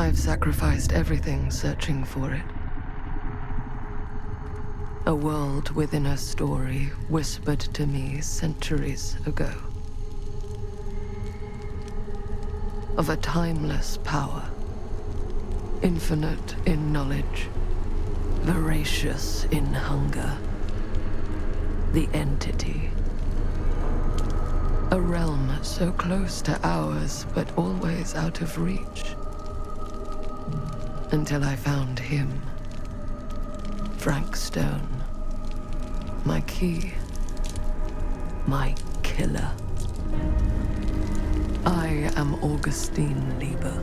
I've sacrificed everything searching for it. A world within a story whispered to me centuries ago. Of a timeless power, infinite in knowledge, voracious in hunger. The Entity. A realm so close to ours, but always out of reach. Until I found him. Frank Stone. My key. My killer. I am Augustine Lieber.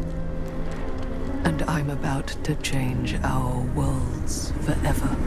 And I'm about to change our worlds forever.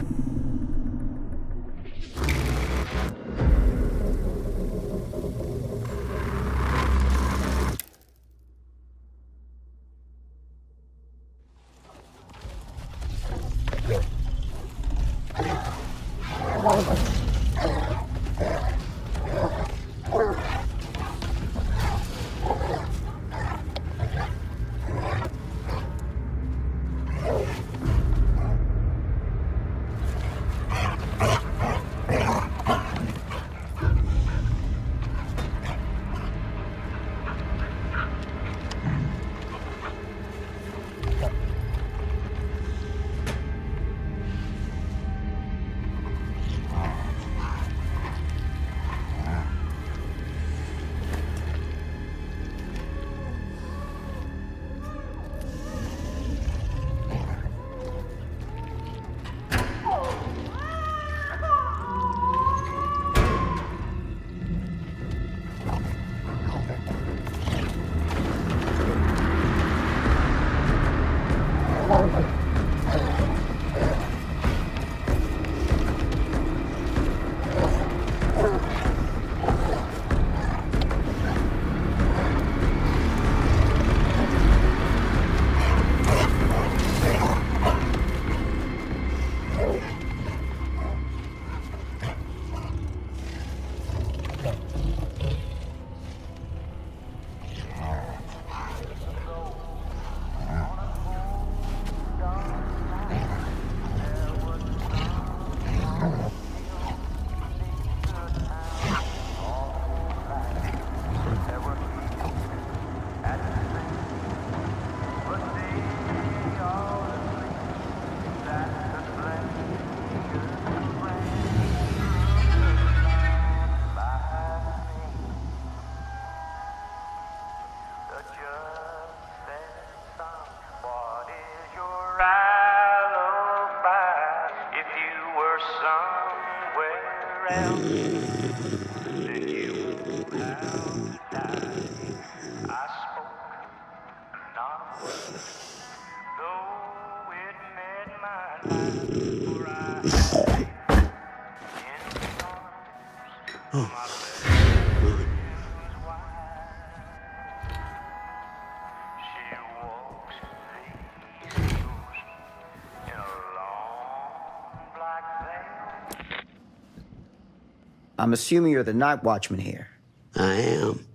I'm assuming you're the night watchman here. I am.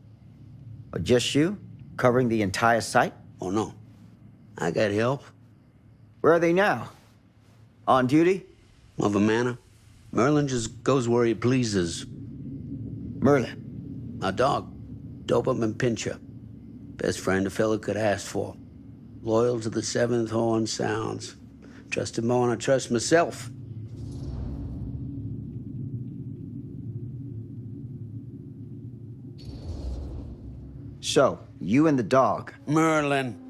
Or just you? Covering the entire site? Oh, no. I got help. Where are they now? On duty? Mother Manor. Merlin just goes where he pleases. Merlin? My dog. Doberman Pinscher. Best friend a fella could ask for. Loyal to the seventh horn sounds. Trust him more than I trust myself. So, you and the dog. Merlin.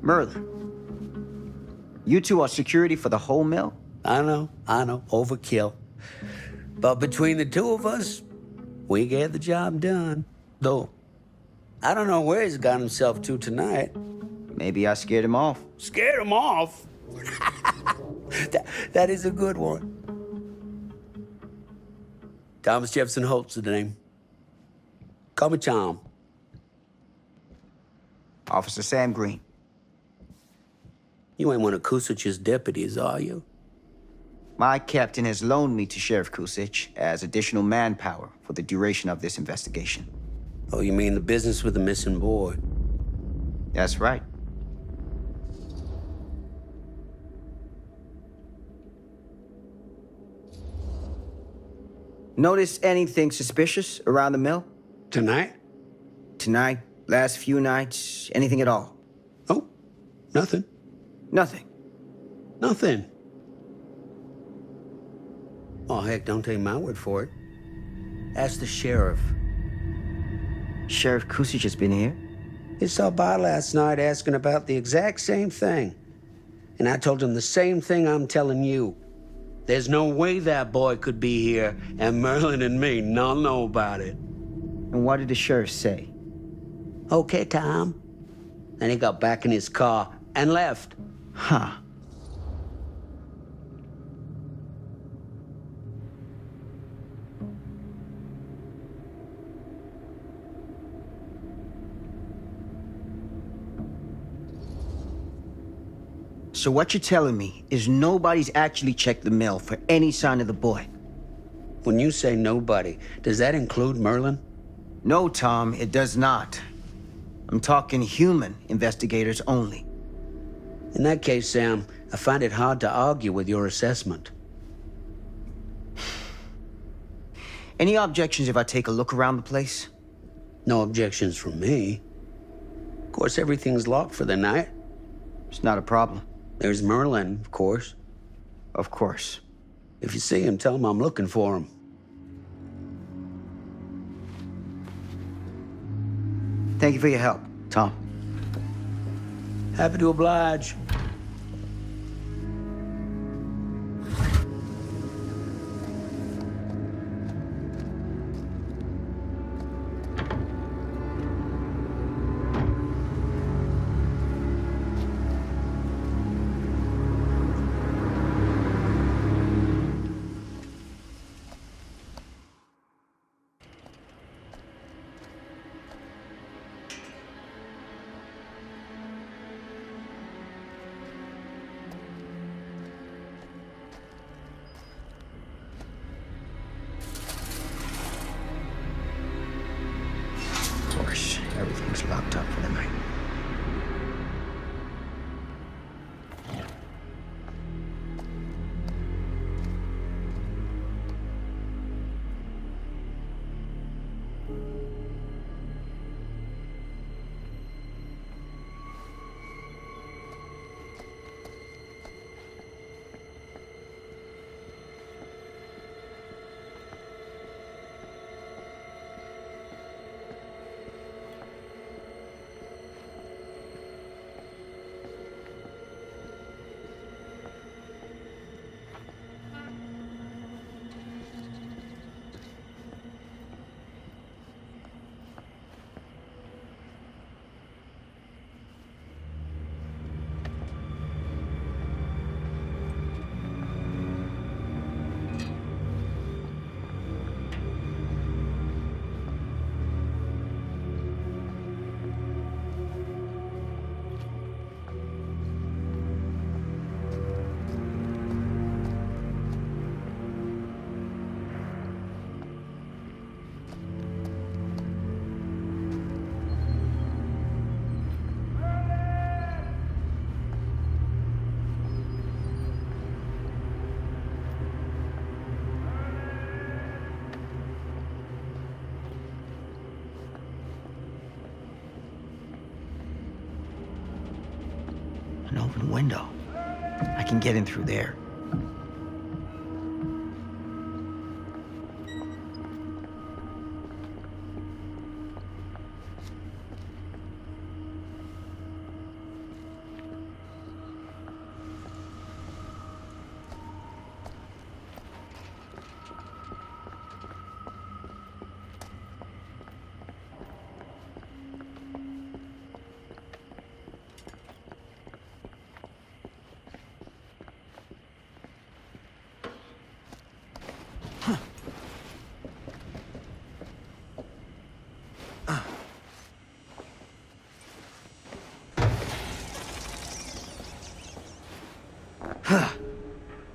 Merlin. You two are security for the whole mill? I know. Overkill. But between the two of us, we get the job done. Though, I don't know where he's got himself to tonight. Maybe I scared him off. Scared him off? that is a good one. Thomas Jefferson Holt's the name. Call me Tom. Officer Sam Green. You ain't one of Kusich's deputies, are you? My captain has loaned me to Sheriff Kusich as additional manpower for the duration of this investigation. Oh, you mean the business with the missing boy? That's right. Notice anything suspicious around the mill? Tonight? Tonight? Last few nights? Anything at all? Oh, nothing. Nothing. Nothing. Oh, heck, don't take my word for it. Ask the sheriff. Sheriff Kusich has been here? He stopped by last night asking about the exact same thing. And I told him the same thing I'm telling you. There's no way that boy could be here, and Merlin and me not know about it. And what did the sheriff say? Okay, Tom. Then he got back in his car and left. Huh. So what you're telling me is nobody's actually checked the mill for any sign of the boy? When you say nobody, does that include Merlin? No, Tom, it does not. I'm talking human investigators only. In that case, Sam, I find it hard to argue with your assessment. Any objections if I take a look around the place? No objections from me. Of course, everything's locked for the night. It's not a problem. There's Merlin, of course. Of course. If you see him, tell him I'm looking for him. Thank you for your help, Tom. Happy to oblige. Of course, everything's locked up for the night. An open window. I can get in through there.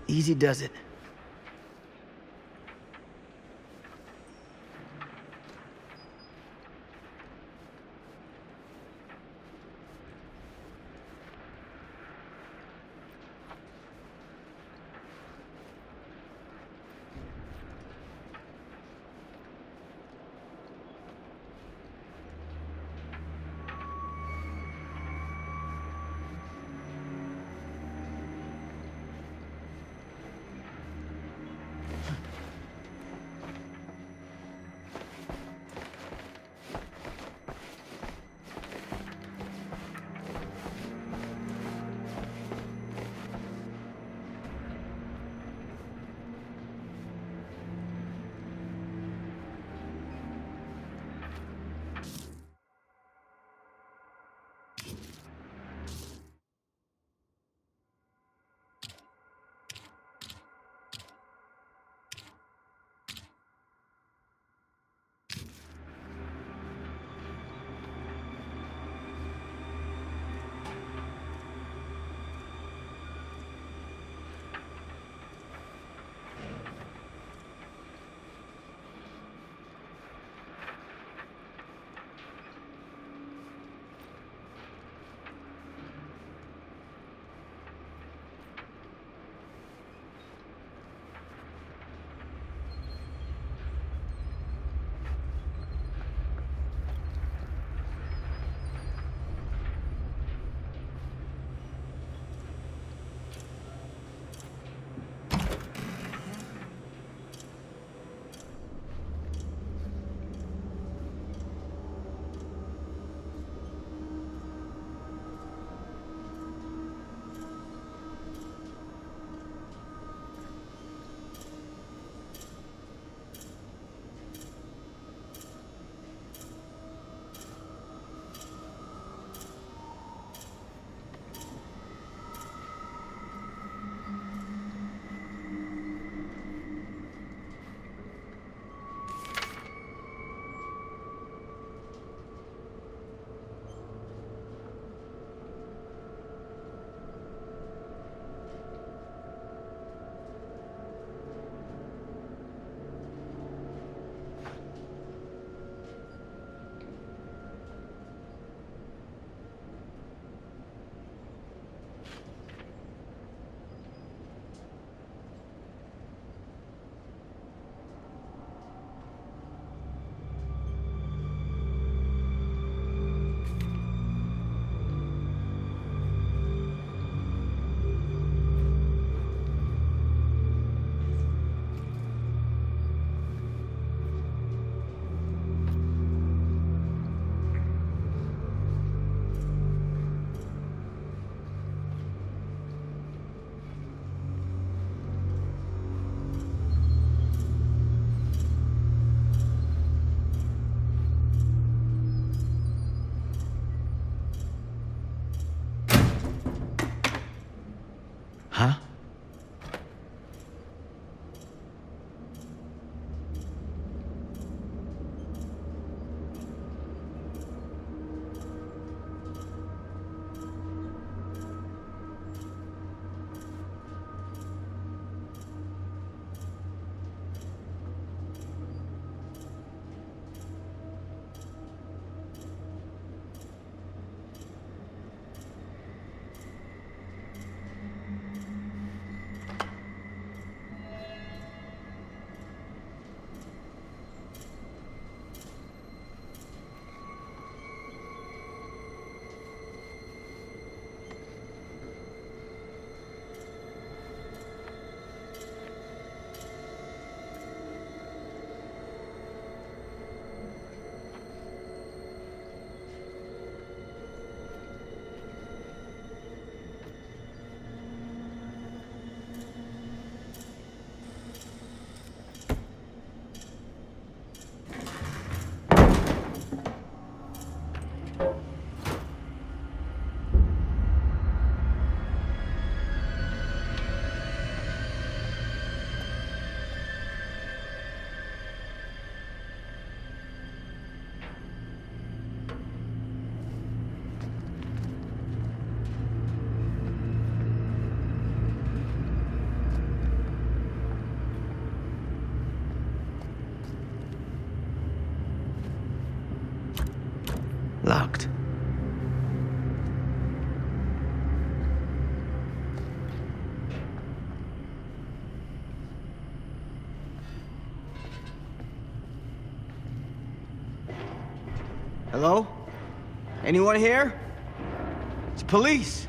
Easy does it. Huh? Locked. Hello? Anyone here? It's police.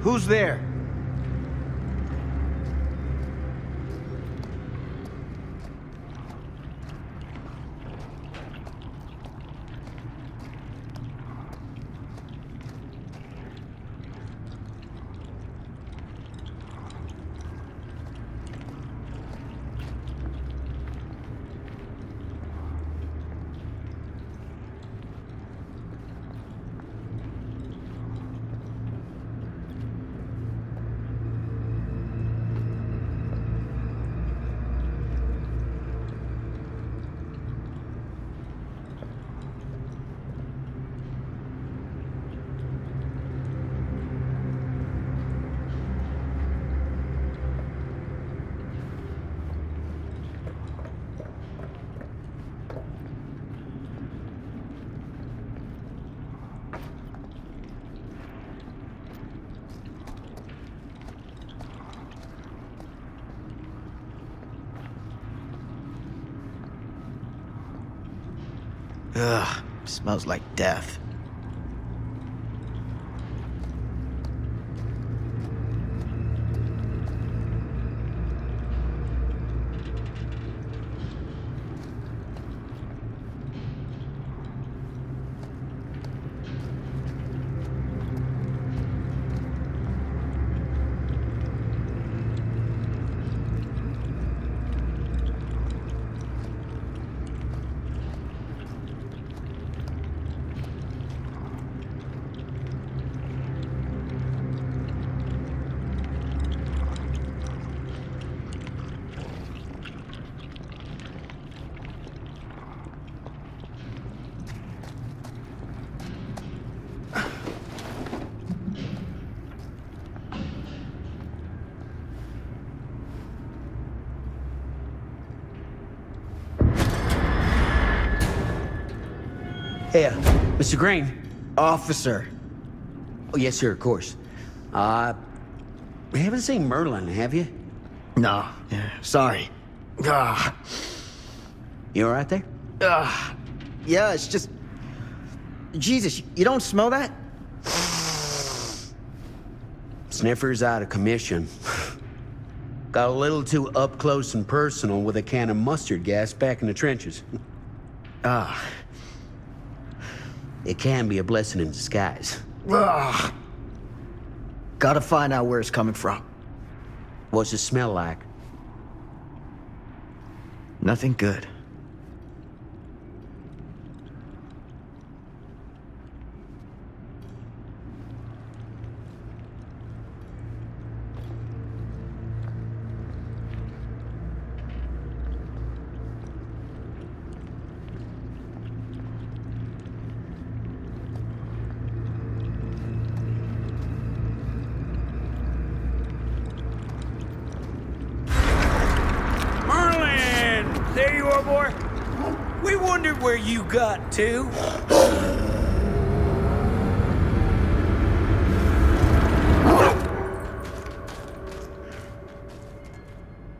Who's there? Ugh, smells like death. Here, Mr. Green. Officer. Oh, yes, sir, of course. You haven't seen Merlin, have you? No, sorry. Ah, You all right there? yeah, it's just... Jesus, you don't smell that? Sniffer's out of commission. Got a little too up close and personal with a can of mustard gas back in the trenches. It can be a blessing in disguise. Ugh. Gotta find out where it's coming from. What's it smell like? Nothing good. Merlin! There you are, boy. We wondered where you got to.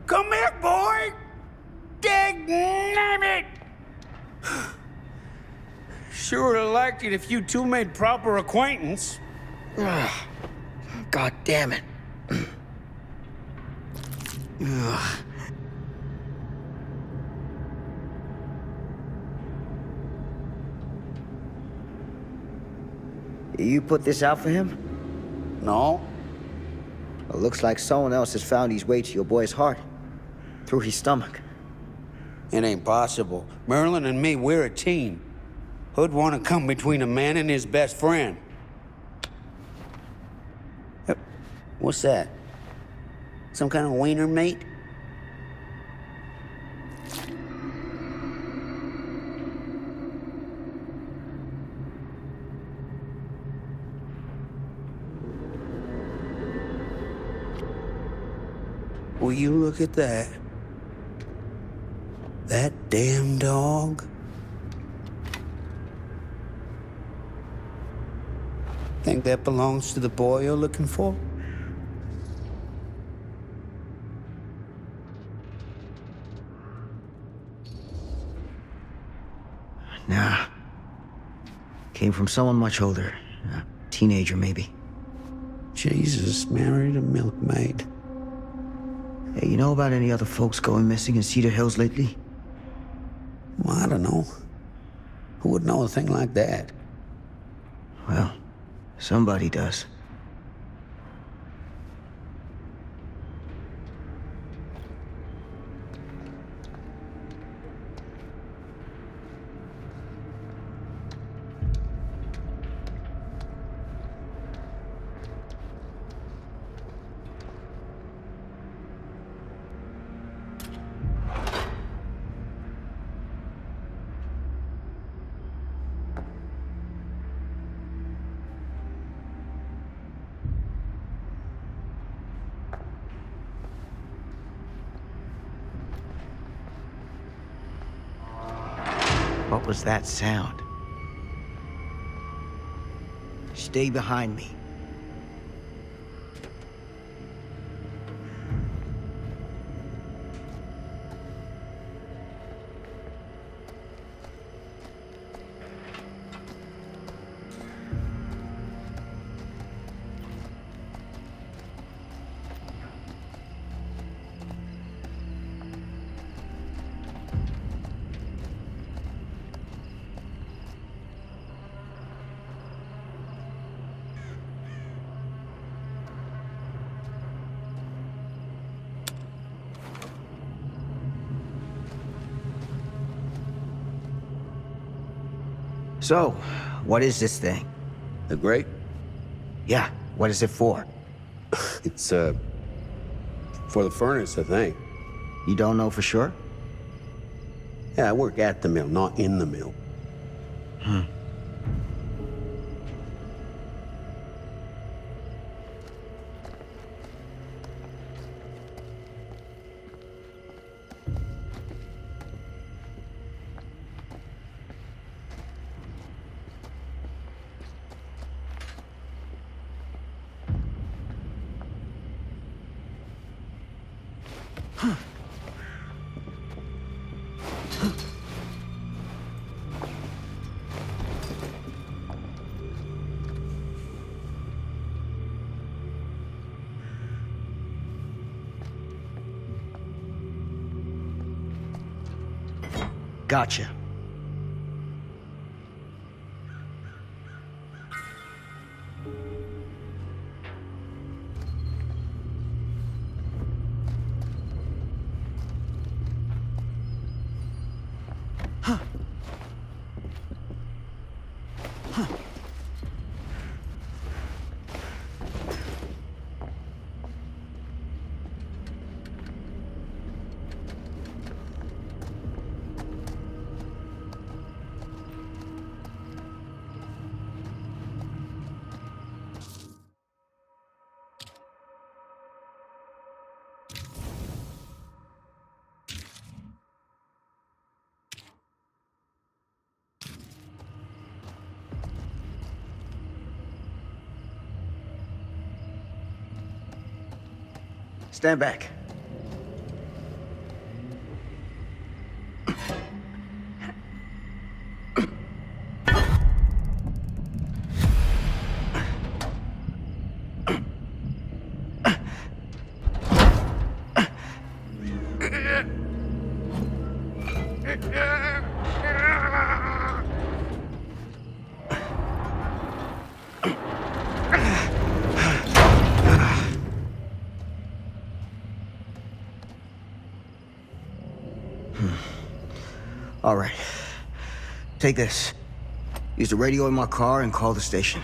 Come here, boy! Dang it! Sure would have liked it if you two made proper acquaintance. God damn it. Ugh. You put this out for him? No. It looks like someone else has found his way to your boy's heart. Through his stomach. It ain't possible. Merlin and me, we're a team. Who'd want to come between a man and his best friend? What's that? Some kind of wiener mate? Will you look at that? That damn dog? Think that belongs to the boy you're looking for? Nah. Came from someone much older. A teenager, maybe. Jesus, married a milkmaid. Hey, you know about any other folks going missing in Cedar Hills lately? Well, I don't know. Who would know a thing like that? Well, somebody does. What was that sound? Stay behind me. So, what is this thing? The grate? Yeah, what is it for? It's, for the furnace, I think. You don't know for sure? Yeah, I work at the mill, not in the mill. Gotcha. Stand back. All right. Take this. Use the radio in my car and call the station.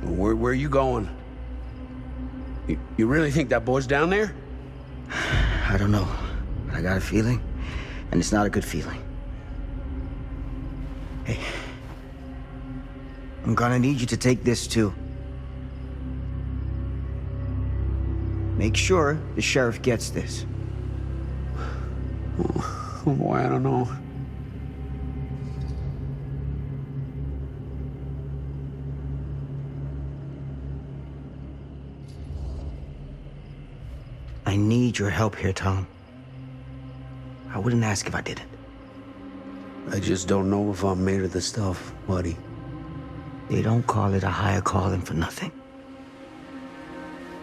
Where are you going? You really think that boy's down there? I don't know. I got a feeling, and it's not a good feeling. Hey. I'm gonna need you to take this too. Make sure the sheriff gets this. Oh boy, I don't know. I need your help here, Tom. I wouldn't ask if I didn't. I just don't know if I'm made of the stuff, buddy. They don't call it a higher calling for nothing.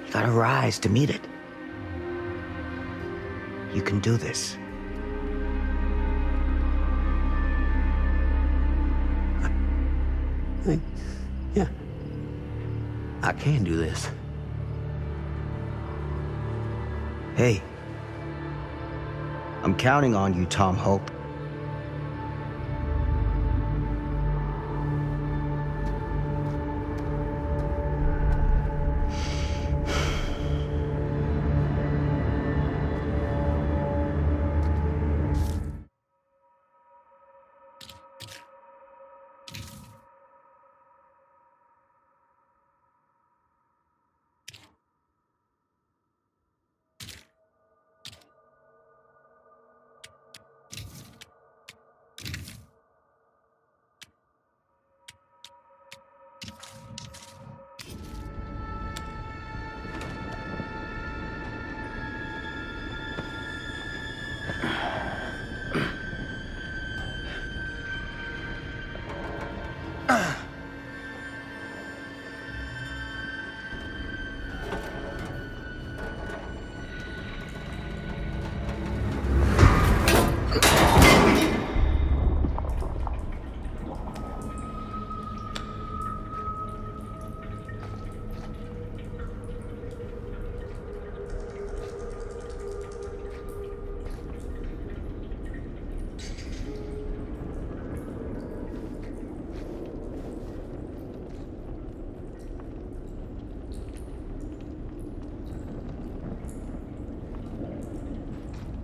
You gotta rise to meet it. You can do this. Yeah. I can do this. Hey. I'm counting on you, Tom Hope.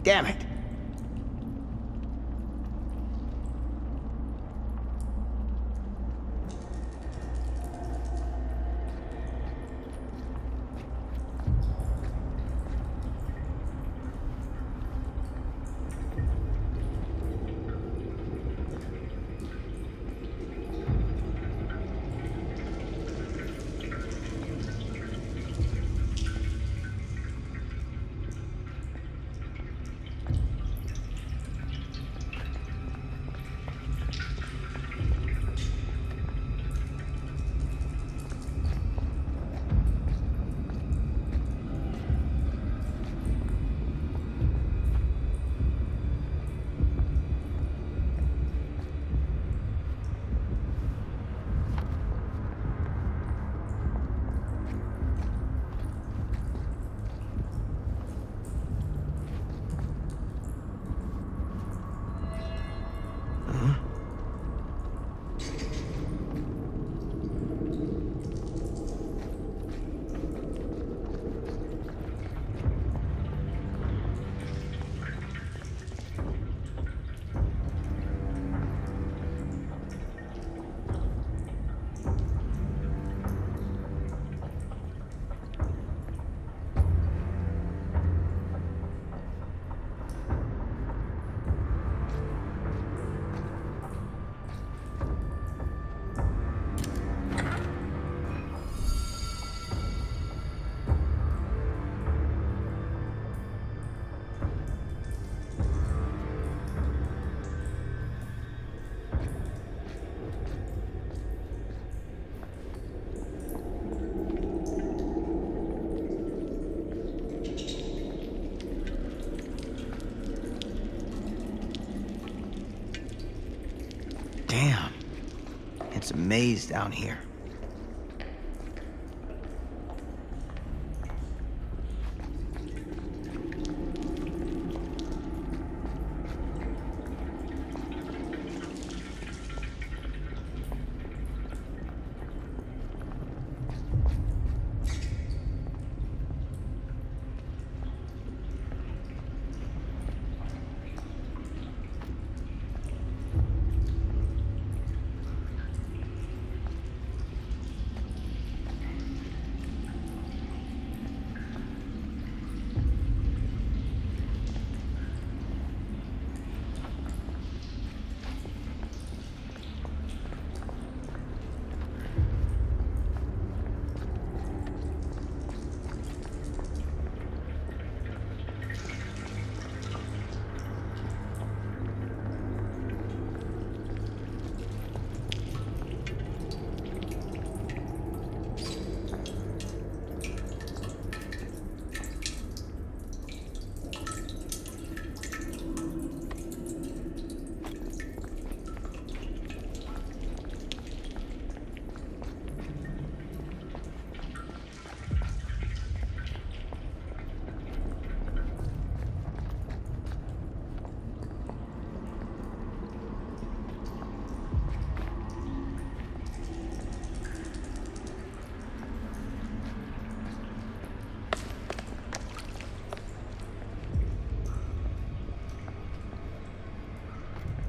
Damn it. It's a maze down here.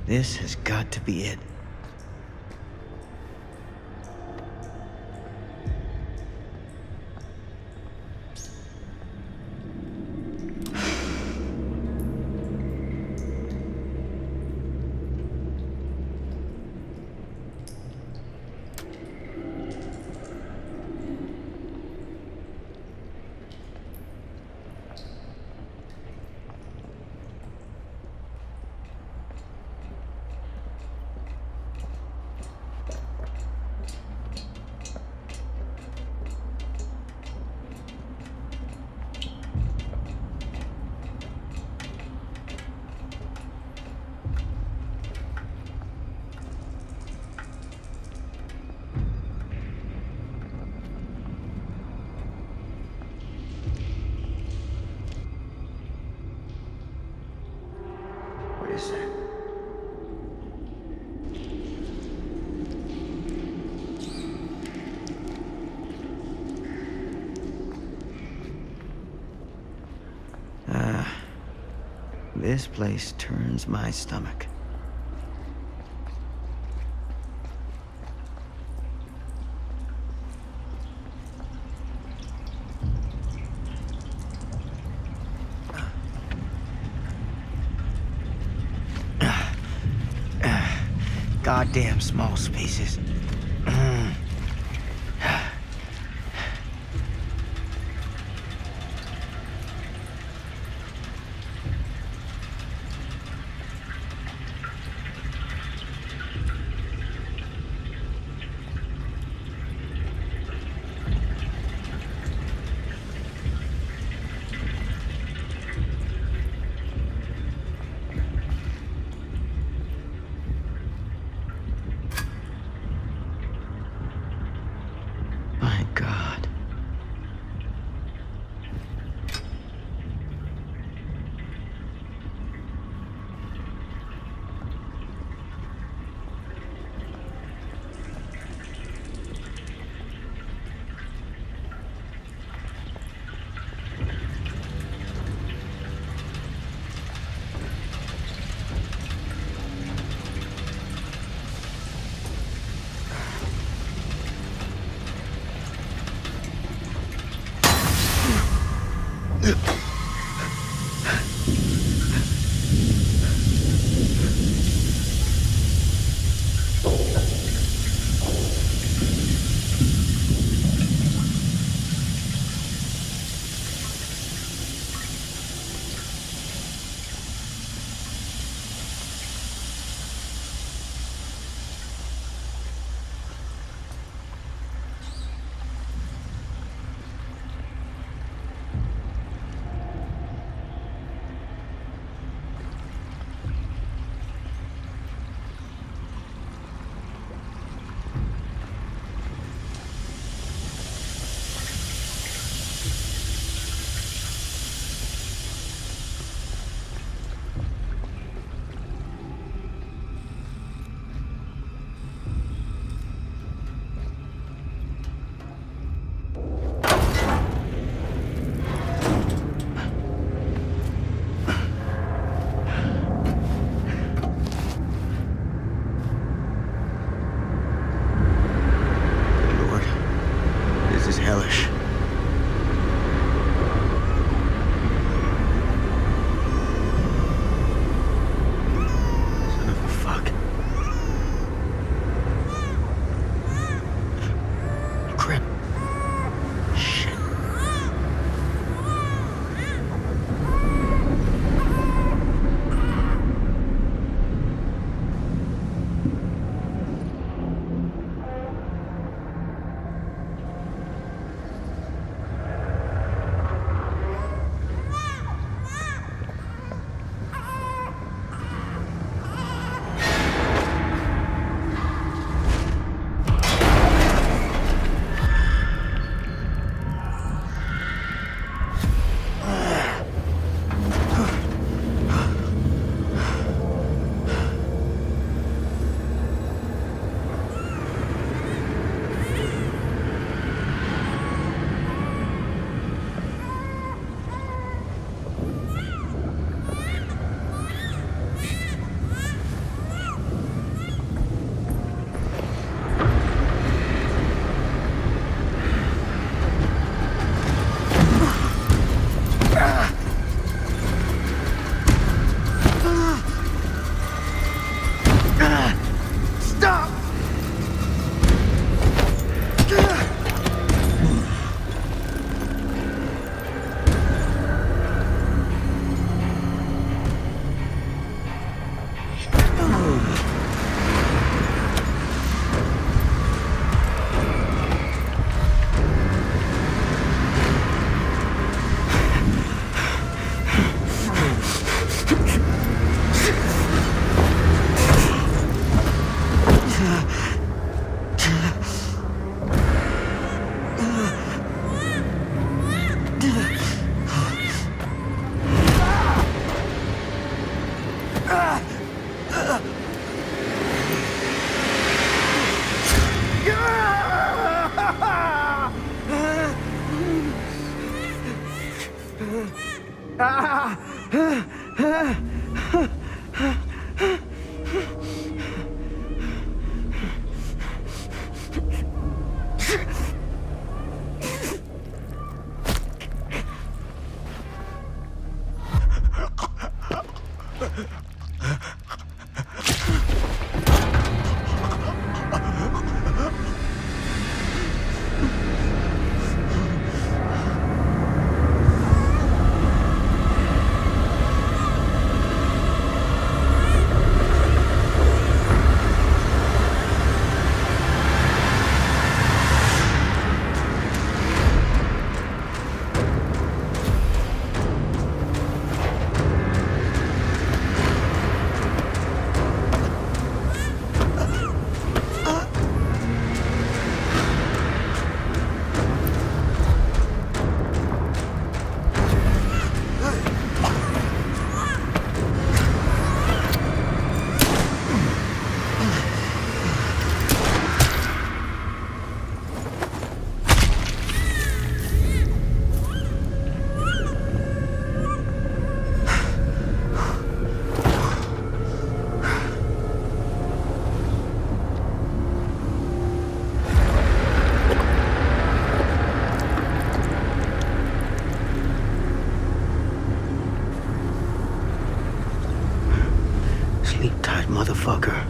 This has got to be it. What is that? This place turns my stomach. Goddamn small spaces. My God. Sleep tight, motherfucker.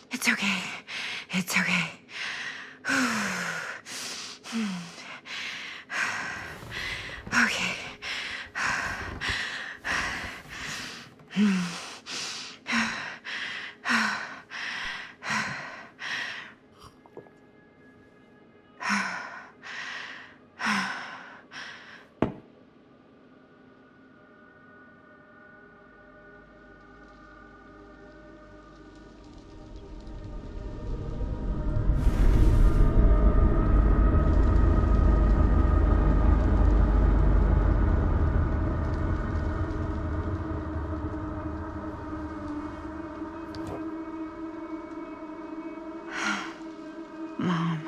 It's okay. It's okay. Okay. Mom.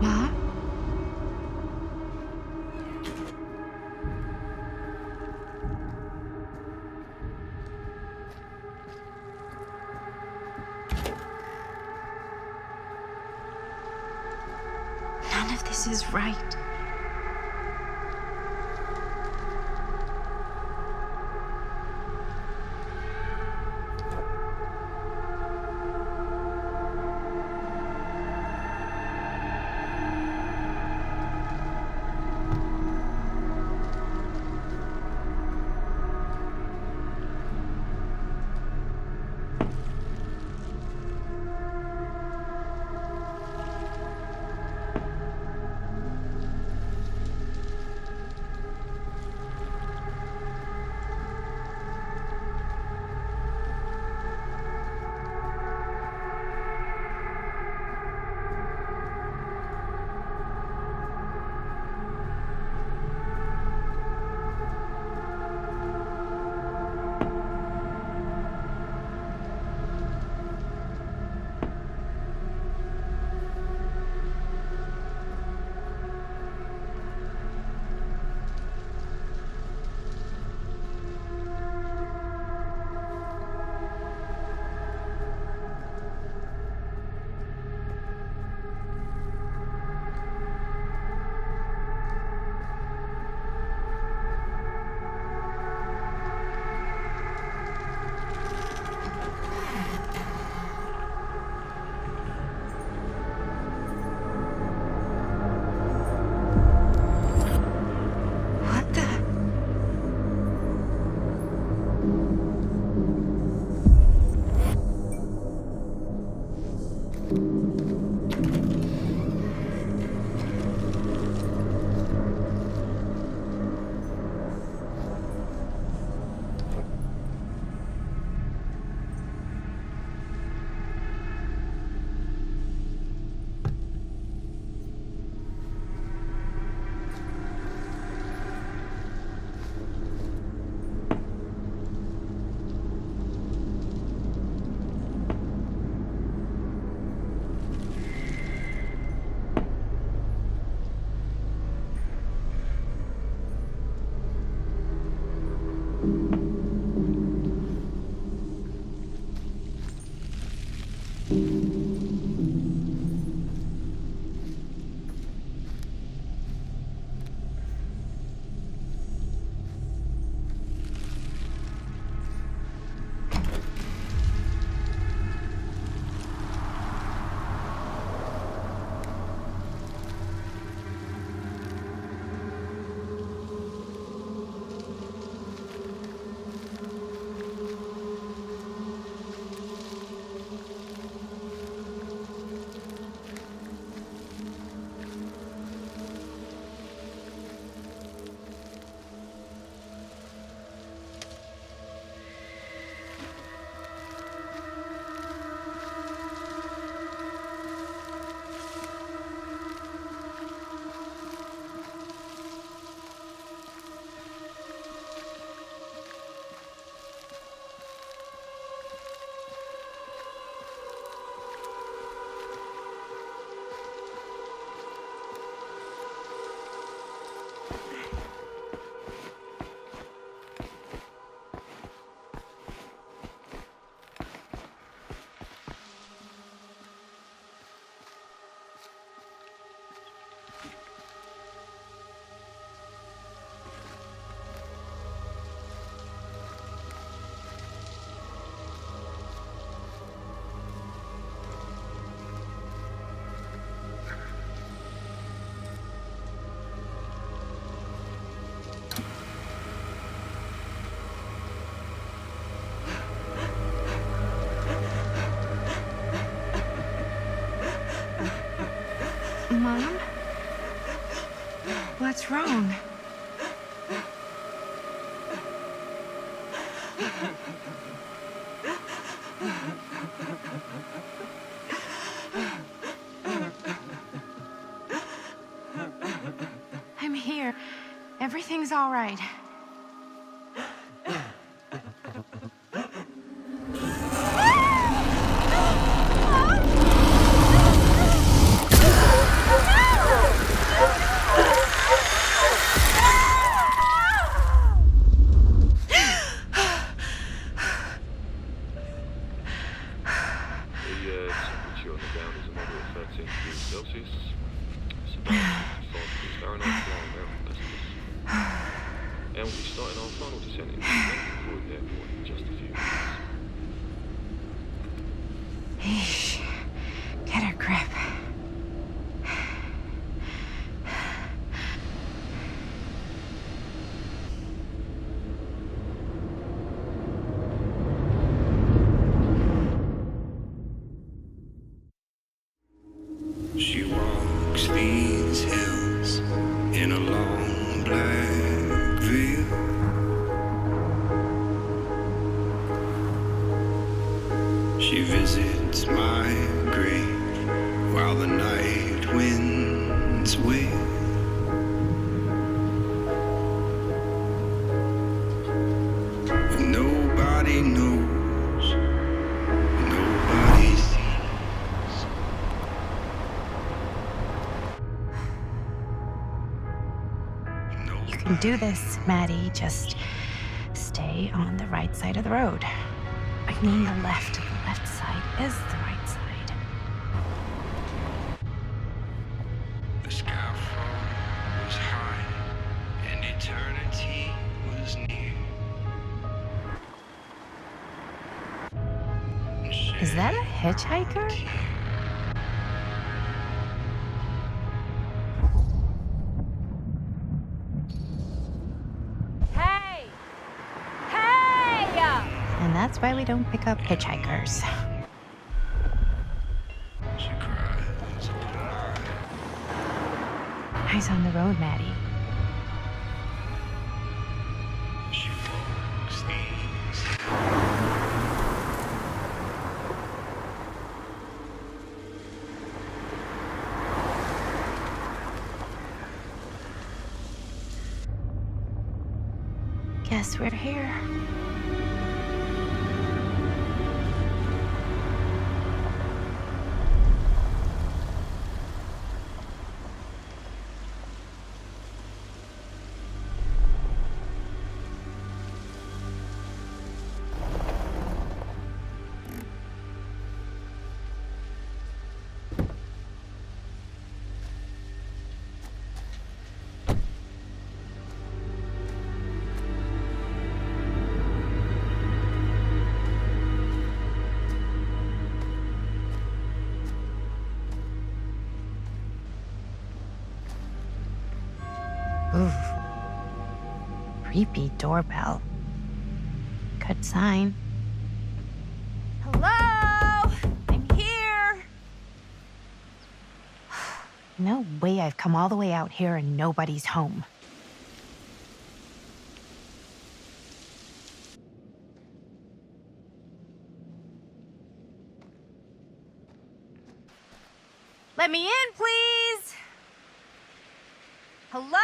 Mom? None of this is right. Mom? What's wrong? I'm here. Everything's all right. And we'll be starting our final descent into Frankfurt Airport in just a few minutes. Eesh. Get a grip. She walks these hills in a long black veil. She visits my grave while the night winds wail. And nobody knows, nobody sees. You can do this, Maddie. Just stay on the right side of the road. I mean the left. The left side is the right side. The skyfall was high and eternity was near. Is that a hitchhiker? Hey! Hey! And that's why we don't pick up hitchhikers. She cries upon Eyes on the road, Maddie. she walks these. Guess we're here. creepy doorbell. Good sign. Hello? I'm here. No way I've come all the way out here and nobody's home. Let me in, please. Hello?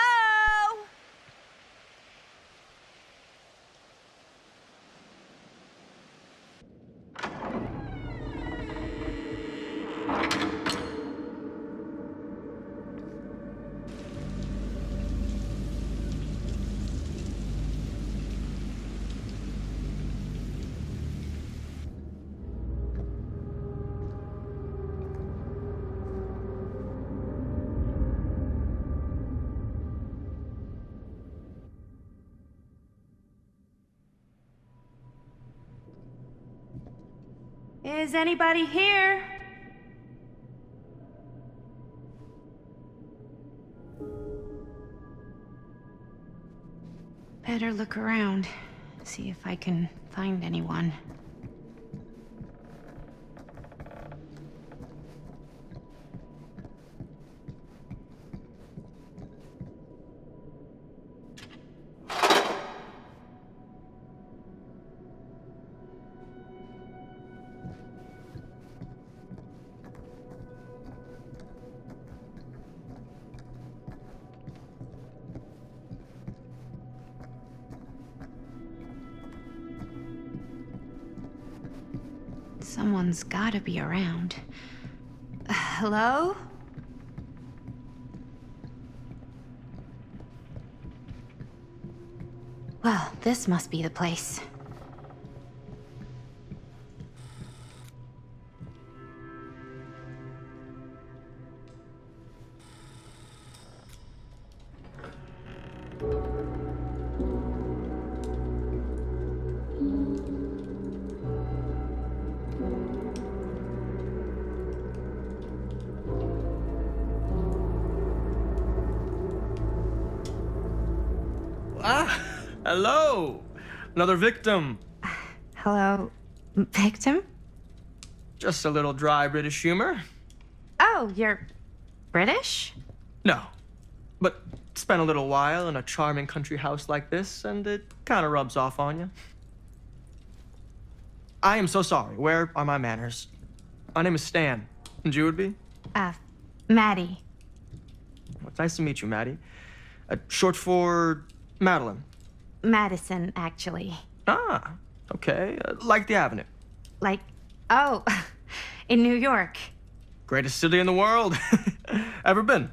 Is anybody here? Better look around, see if I can find anyone. Someone's gotta be around. Hello? Well, this must be the place. Hello! Another victim. Hello, victim? Just a little dry British humor. Oh, you're British? No, but spent a little while in a charming country house like this, and it kind of rubs off on you. I am so sorry. Where are my manners? My name is Stan, and you would be? Maddie. Well, it's nice to meet you, Maddie. Short for Madeline. Madison, actually. Ah, okay. Like the Avenue. Like, oh, in New York. Greatest city in the world. Ever been?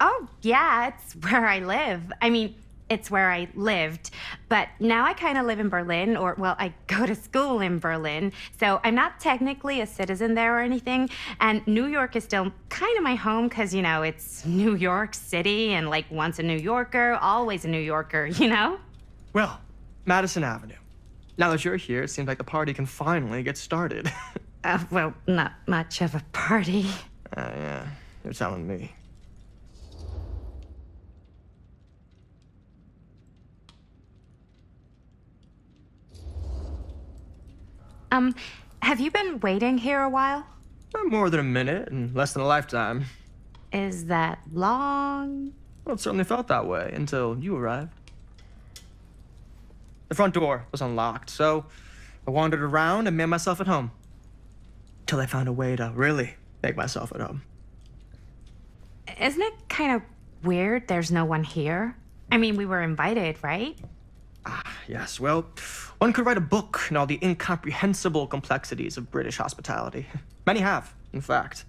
Oh, yeah, it's where I live. I mean, it's where I lived. But now I kind of live in Berlin, or, well, I go to school in Berlin. So I'm not technically a citizen there or anything. And New York is still kind of my home because, you know, it's New York City and, like, once a New Yorker, always a New Yorker, you know? Well, Madison Avenue. Now that you're here, it seems like the party can finally get started. Well, not much of a party. Yeah, you're telling me. Have you been waiting here a while? Not more than a minute and less than a lifetime. Is that long? Well, it certainly felt that way until you arrived. The front door was unlocked, so I wandered around and made myself at home. Till I found a way to really make myself at home. Isn't it kind of weird there's no one here? I mean, we were invited, right? Yes, well, one could write a book on all the incomprehensible complexities of British hospitality. Many have, in fact.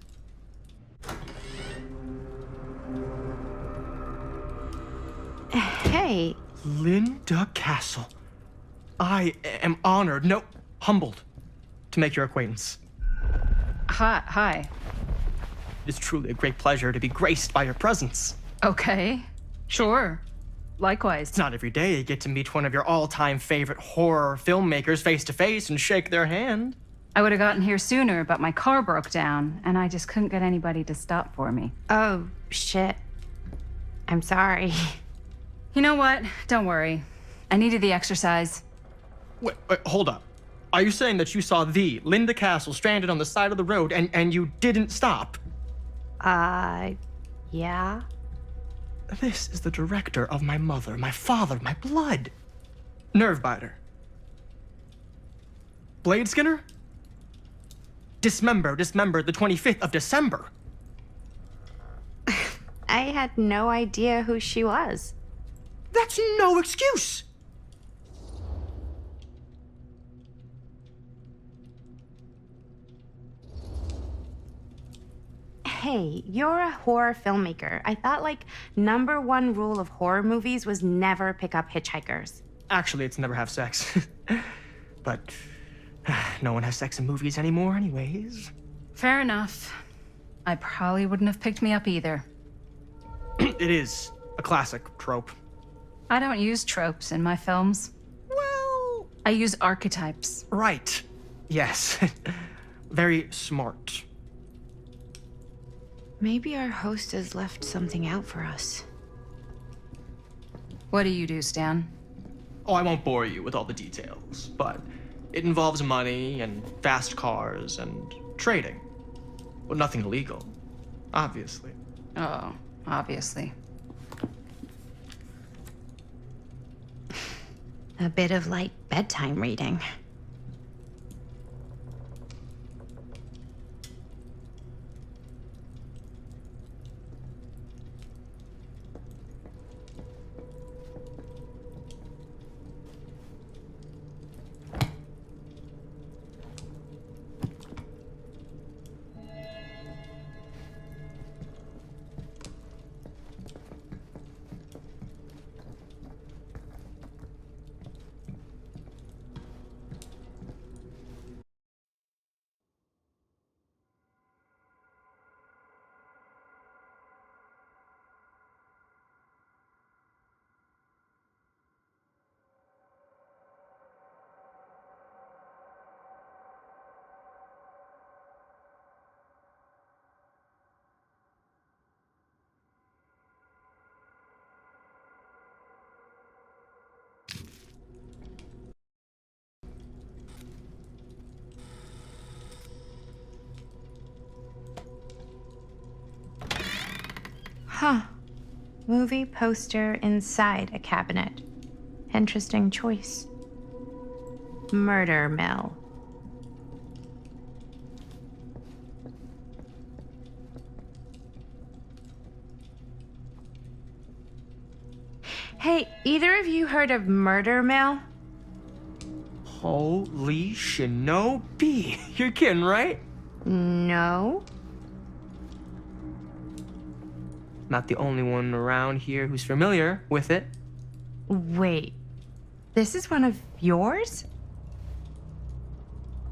Hey. Linda Castle. I am honored, no, humbled, to make your acquaintance. Hi. It is truly a great pleasure to be graced by your presence. Okay. Sure. Likewise. It's not every day you get to meet one of your all-time favorite horror filmmakers face to face and shake their hand. I would have gotten here sooner, but my car broke down, and I just couldn't get anybody to stop for me. Oh, shit. I'm sorry. You know what? Don't worry. I needed the exercise. Wait, hold up. Are you saying that you saw the Linda Castle stranded on the side of the road and you didn't stop? Yeah. This is the director of my mother, my father, my blood. Nervebiter. Blade Skinner? Dismembered the 25th of December. I had no idea who she was. That's no excuse. Hey, you're a horror filmmaker. I thought, like, #1 rule of horror movies was never pick up hitchhikers. Actually, it's never have sex. But no one has sex in movies anymore anyways. Fair enough. I probably wouldn't have picked me up either. It is a classic trope. I don't use tropes in my films. Well... I use archetypes. Right. Yes. Very smart. Maybe our host has left something out for us. What do you do, Stan? Oh, I won't bore you with all the details, but it involves money and fast cars and trading. Well, nothing illegal, obviously. Oh, obviously. A bit of light bedtime reading. Huh. Movie poster inside a cabinet. Interesting choice. Murder Mill. Hey, either of you heard of Murder Mill? Holy shinobi. You're kidding, right? No. Not the only one around here who's familiar with it. Wait. This is one of yours?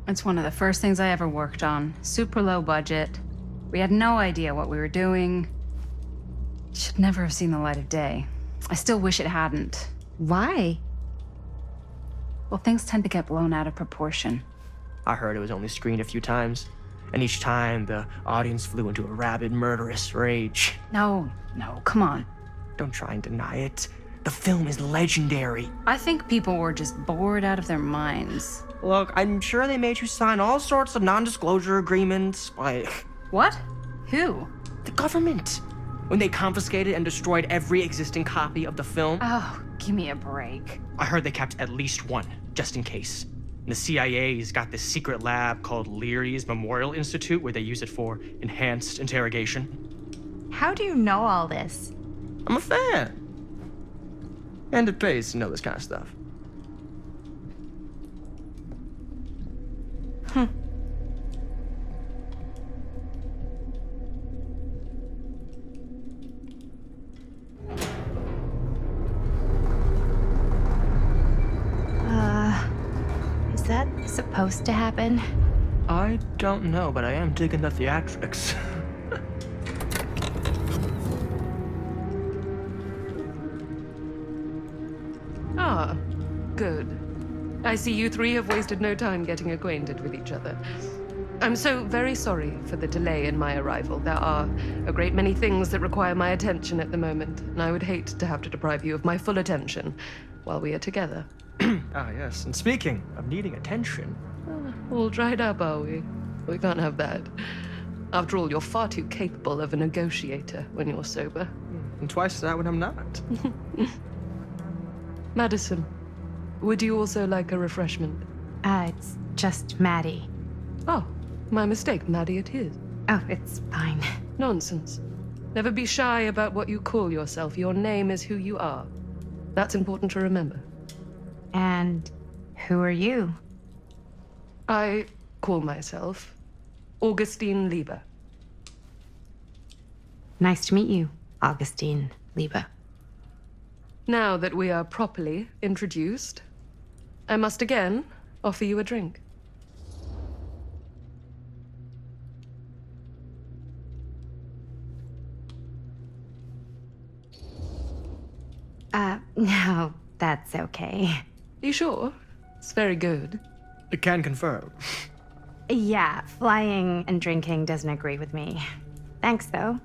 It's one of the first things I ever worked on. Super low budget. We had no idea what we were doing. Should never have seen the light of day. I still wish it hadn't. Why? Well, things tend to get blown out of proportion. I heard it was only screened a few times, and each time the audience flew into a rabid, murderous rage. No, come on. Don't try and deny it. The film is legendary. I think people were just bored out of their minds. Look, I'm sure they made you sign all sorts of non-disclosure agreements, like... What? Who? The government. When they confiscated and destroyed every existing copy of the film. Oh, give me a break. I heard they kept at least one, just in case. The CIA's got this secret lab called Leary's Memorial Institute where they use it for enhanced interrogation. How do you know all this? I'm a fan. And it pays to know this kind of stuff. Is that supposed to happen? I don't know, but I am digging the theatrics. Good. I see you three have wasted no time getting acquainted with each other. I'm so very sorry for the delay in my arrival. There are a great many things that require my attention at the moment, and I would hate to have to deprive you of my full attention while we are together. Ah, yes. And speaking of needing attention. All dried up, are we? We can't have that. After all, you're far too capable of a negotiator when you're sober. And twice that when I'm not. Madison, would you also like a refreshment? It's just Maddie. Oh, my mistake. Maddie it is. Oh, it's fine. Nonsense. Never be shy about what you call yourself. Your name is who you are. That's important to remember. And who are you? I call myself Augustine Lieber. Nice to meet you, Augustine Lieber. Now that we are properly introduced, I must again offer you a drink. No, that's okay. You sure? It's very good. I can confirm. Yeah, flying and drinking doesn't agree with me. Thanks, though.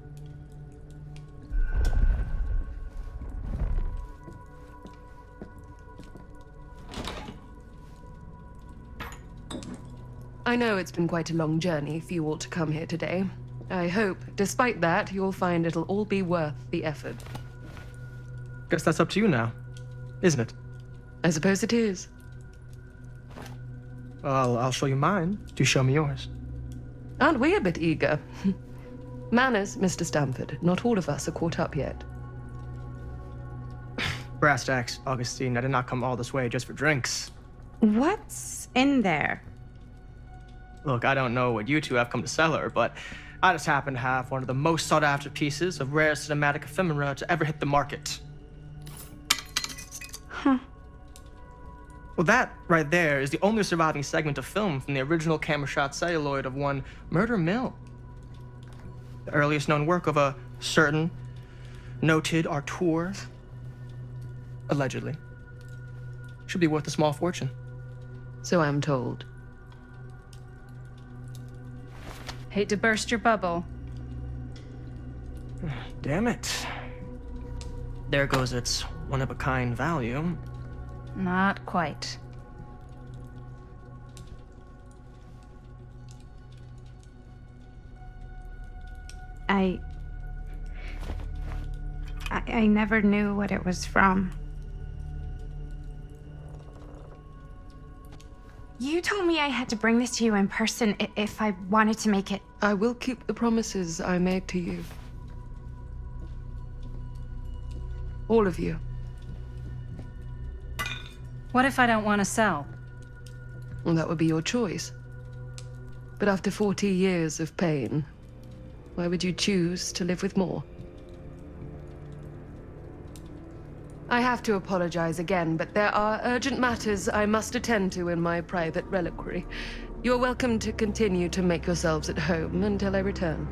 I know it's been quite a long journey for you all to come here today. I hope, despite that, you'll find it'll all be worth the effort. Guess that's up to you now, isn't it? I suppose it is. Well, I'll show you mine. Do show me yours. Aren't we a bit eager? Manners, Mr. Stamford. Not all of us are caught up yet. Brass tacks, Augustine. I did not come all this way just for drinks. What's in there? Look, I don't know what you two have come to sell her, but I just happen to have one of the most sought-after pieces of rare cinematic ephemera to ever hit the market. Huh. Well, that right there is the only surviving segment of film from the original camera shot celluloid of one Murder Mill. The earliest known work of a certain noted auteur, allegedly. Should be worth a small fortune. So I'm told. Hate to burst your bubble. Damn it. There goes its one-of-a-kind value. Not quite. I never knew what it was from. You told me I had to bring this to you in person if I wanted to make it. I will keep the promises I made to you. All of you. What if I don't want to sell? Well, that would be your choice. But after 40 years of pain, why would you choose to live with more? I have to apologize again, but there are urgent matters I must attend to in my private reliquary. You're welcome to continue to make yourselves at home until I return.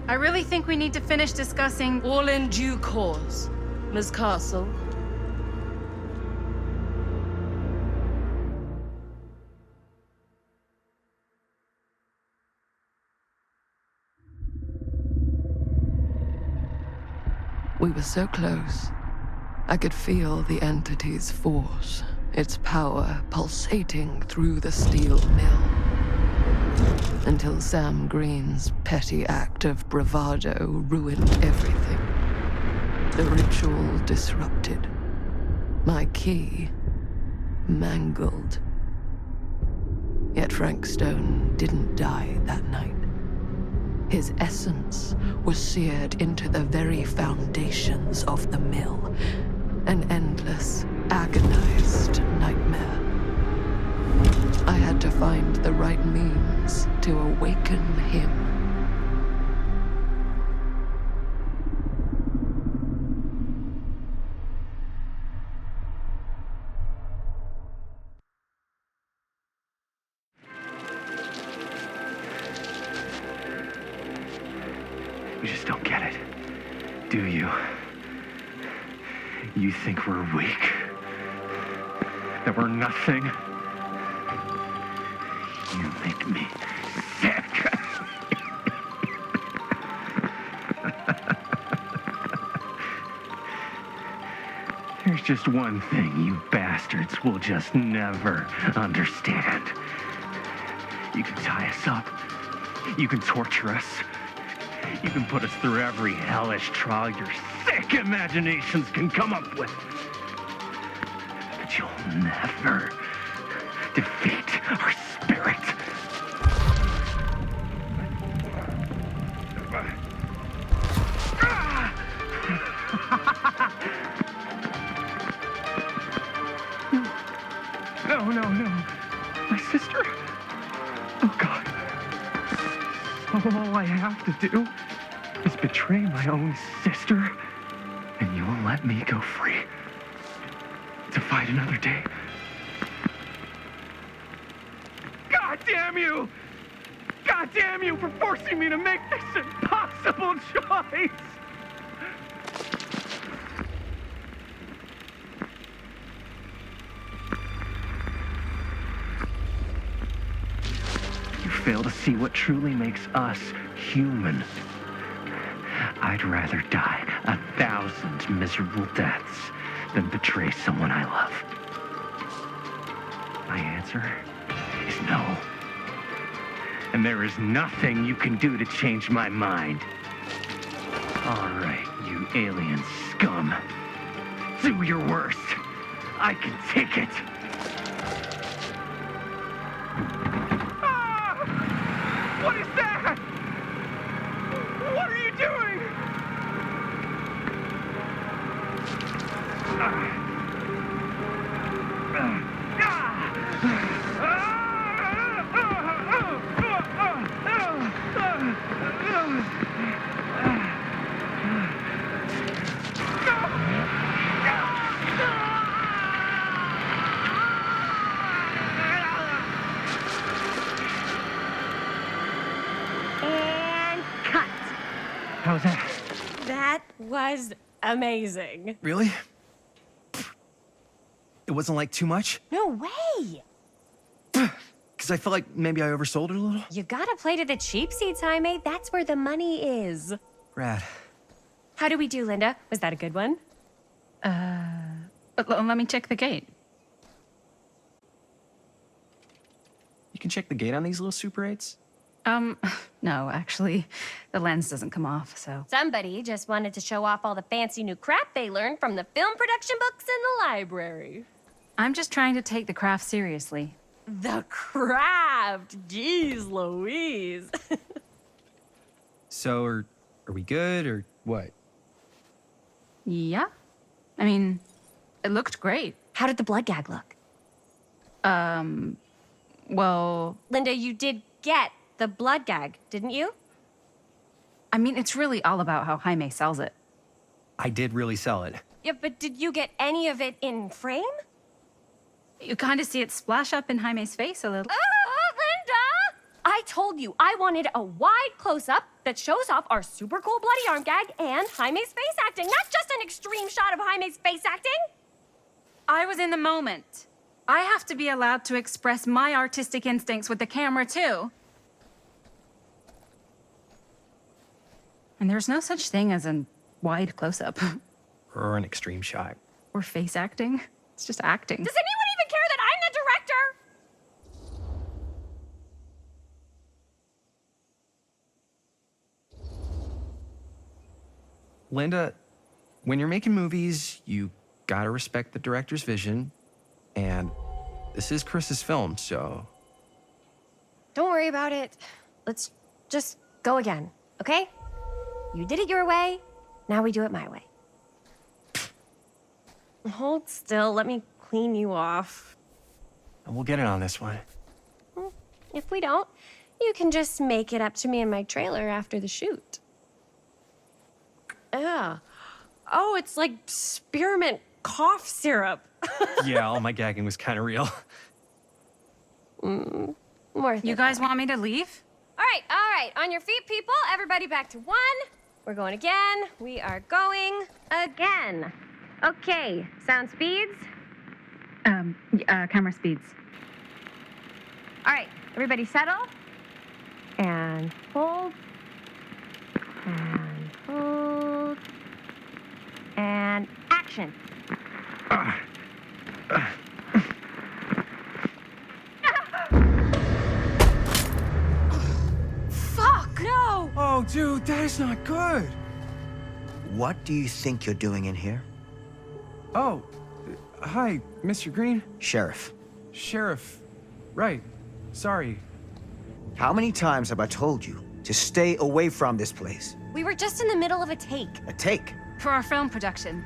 I really think we need to finish discussing. All in due course, Ms. Castle. We were so close. I could feel the entity's force, its power pulsating through the steel mill. Until Sam Green's petty act of bravado ruined everything. The ritual disrupted. My key mangled. Yet Frank Stone didn't die that night. His essence was seared into the very foundations of the mill. An endless, agonized nightmare. I had to find the right means to awaken him. You just don't get it, do you? You think we're weak? That we're nothing? You make me just one thing you bastards will just never understand. You can tie us up. You can torture us. You can put us through every hellish trial your sick imaginations can come up with. But you'll never defeat our spirit. No. My sister? Oh, God. All I have to do is betray my own sister, and you will let me go free to fight another day. God damn you! God damn you for forcing me to make this impossible choice! Fail to see what truly makes us human. I'd rather die 1,000 miserable deaths than betray someone I love. My answer is no. And there is nothing you can do to change my mind. All right, you alien scum. Do your worst. I can take it. What is that? What are you doing? How's that? That was amazing. Really? It wasn't like too much? No way. Because I felt like maybe I oversold it a little? You gotta play to the cheap seats, Jaime. That's where the money is. Rad. How do we do, Linda? Was that a good one? Let me check the gate. You can check the gate on these little Super 8s? No, actually, the lens doesn't come off, so. Somebody just wanted to show off all the fancy new crap they learned from the film production books in the library. I'm just trying to take the craft seriously. The craft! Jeez Louise. So, are we good, or what? Yeah. I mean, it looked great. How did the blood gag look? Well... Linda, you did get the blood gag, didn't you? I mean, it's really all about how Jaime sells it. I did really sell it. Yeah, but did you get any of it in frame? You kind of see it splash up in Jaime's face a little. Linda! I told you I wanted a wide close-up that shows off our super cool bloody arm gag and Jaime's face acting, not just an extreme shot of Jaime's face acting. I was in the moment. I have to be allowed to express my artistic instincts with the camera, too. And there's no such thing as a wide close-up. Or an extreme shot. Or face acting. It's just acting. Does anyone even care that I'm the director? Linda, when you're making movies, you gotta respect the director's vision. And this is Chris's film, so... Don't worry about it. Let's just go again, okay? You did it your way, now we do it my way. Hold still, let me clean you off. And we'll get it on this one. If we don't, you can just make it up to me in my trailer after the shoot. Yeah. Oh, it's like spearmint cough syrup. Yeah, all my gagging was kind of real. More You guys want me to leave? All right. On your feet, people. Everybody back to one. We're going again. We are going again. Okay, sound speeds. Camera speeds. All right, everybody settle. And hold. And hold. And action. Fuck! No! Oh, dude, that is not good. What do you think you're doing in here? Oh, hi, Mr. Green. Sheriff. Sheriff. Right. Sorry. How many times have I told you to stay away from this place? We were just in the middle of a take. A take. For our film production.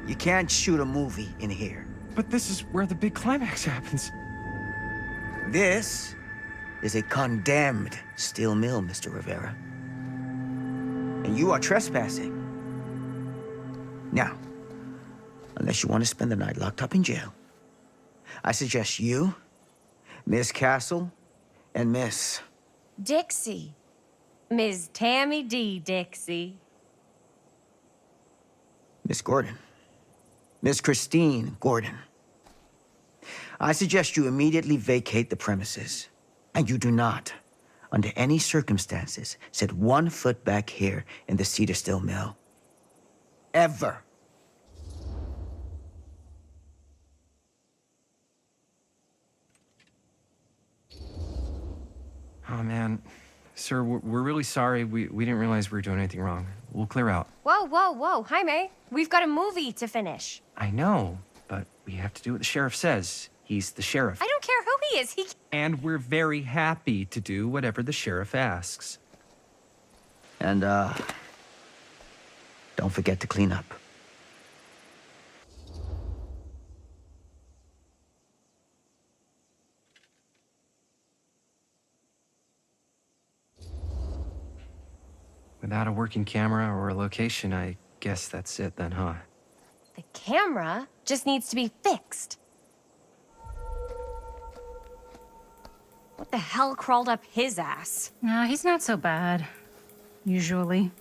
You can't shoot a movie in here. But this is where the big climax happens. This is a condemned steel mill, Mr. Rivera. And you are trespassing. Now, unless you want to spend the night locked up in jail, I suggest you, Miss Castle, and Miss... Dixie. Ms. Tammy D. Dixie. Miss Gordon. Miss Christine Gordon. I suggest you immediately vacate the premises. And you do not, under any circumstances, set 1 foot back here in the Cedar Steel Mill. Ever. Oh, man. Sir, we're really sorry. We didn't realize we were doing anything wrong. We'll clear out. Whoa, whoa, whoa. Jaime, we've got a movie to finish. I know, but we have to do what the sheriff says. He's the sheriff. I don't care who he is. He... And we're very happy to do whatever the sheriff asks. And, don't forget to clean up. Without a working camera or a location, I guess that's it then, huh? The camera just needs to be fixed. What the hell crawled up his ass? No, he's not so bad. Usually.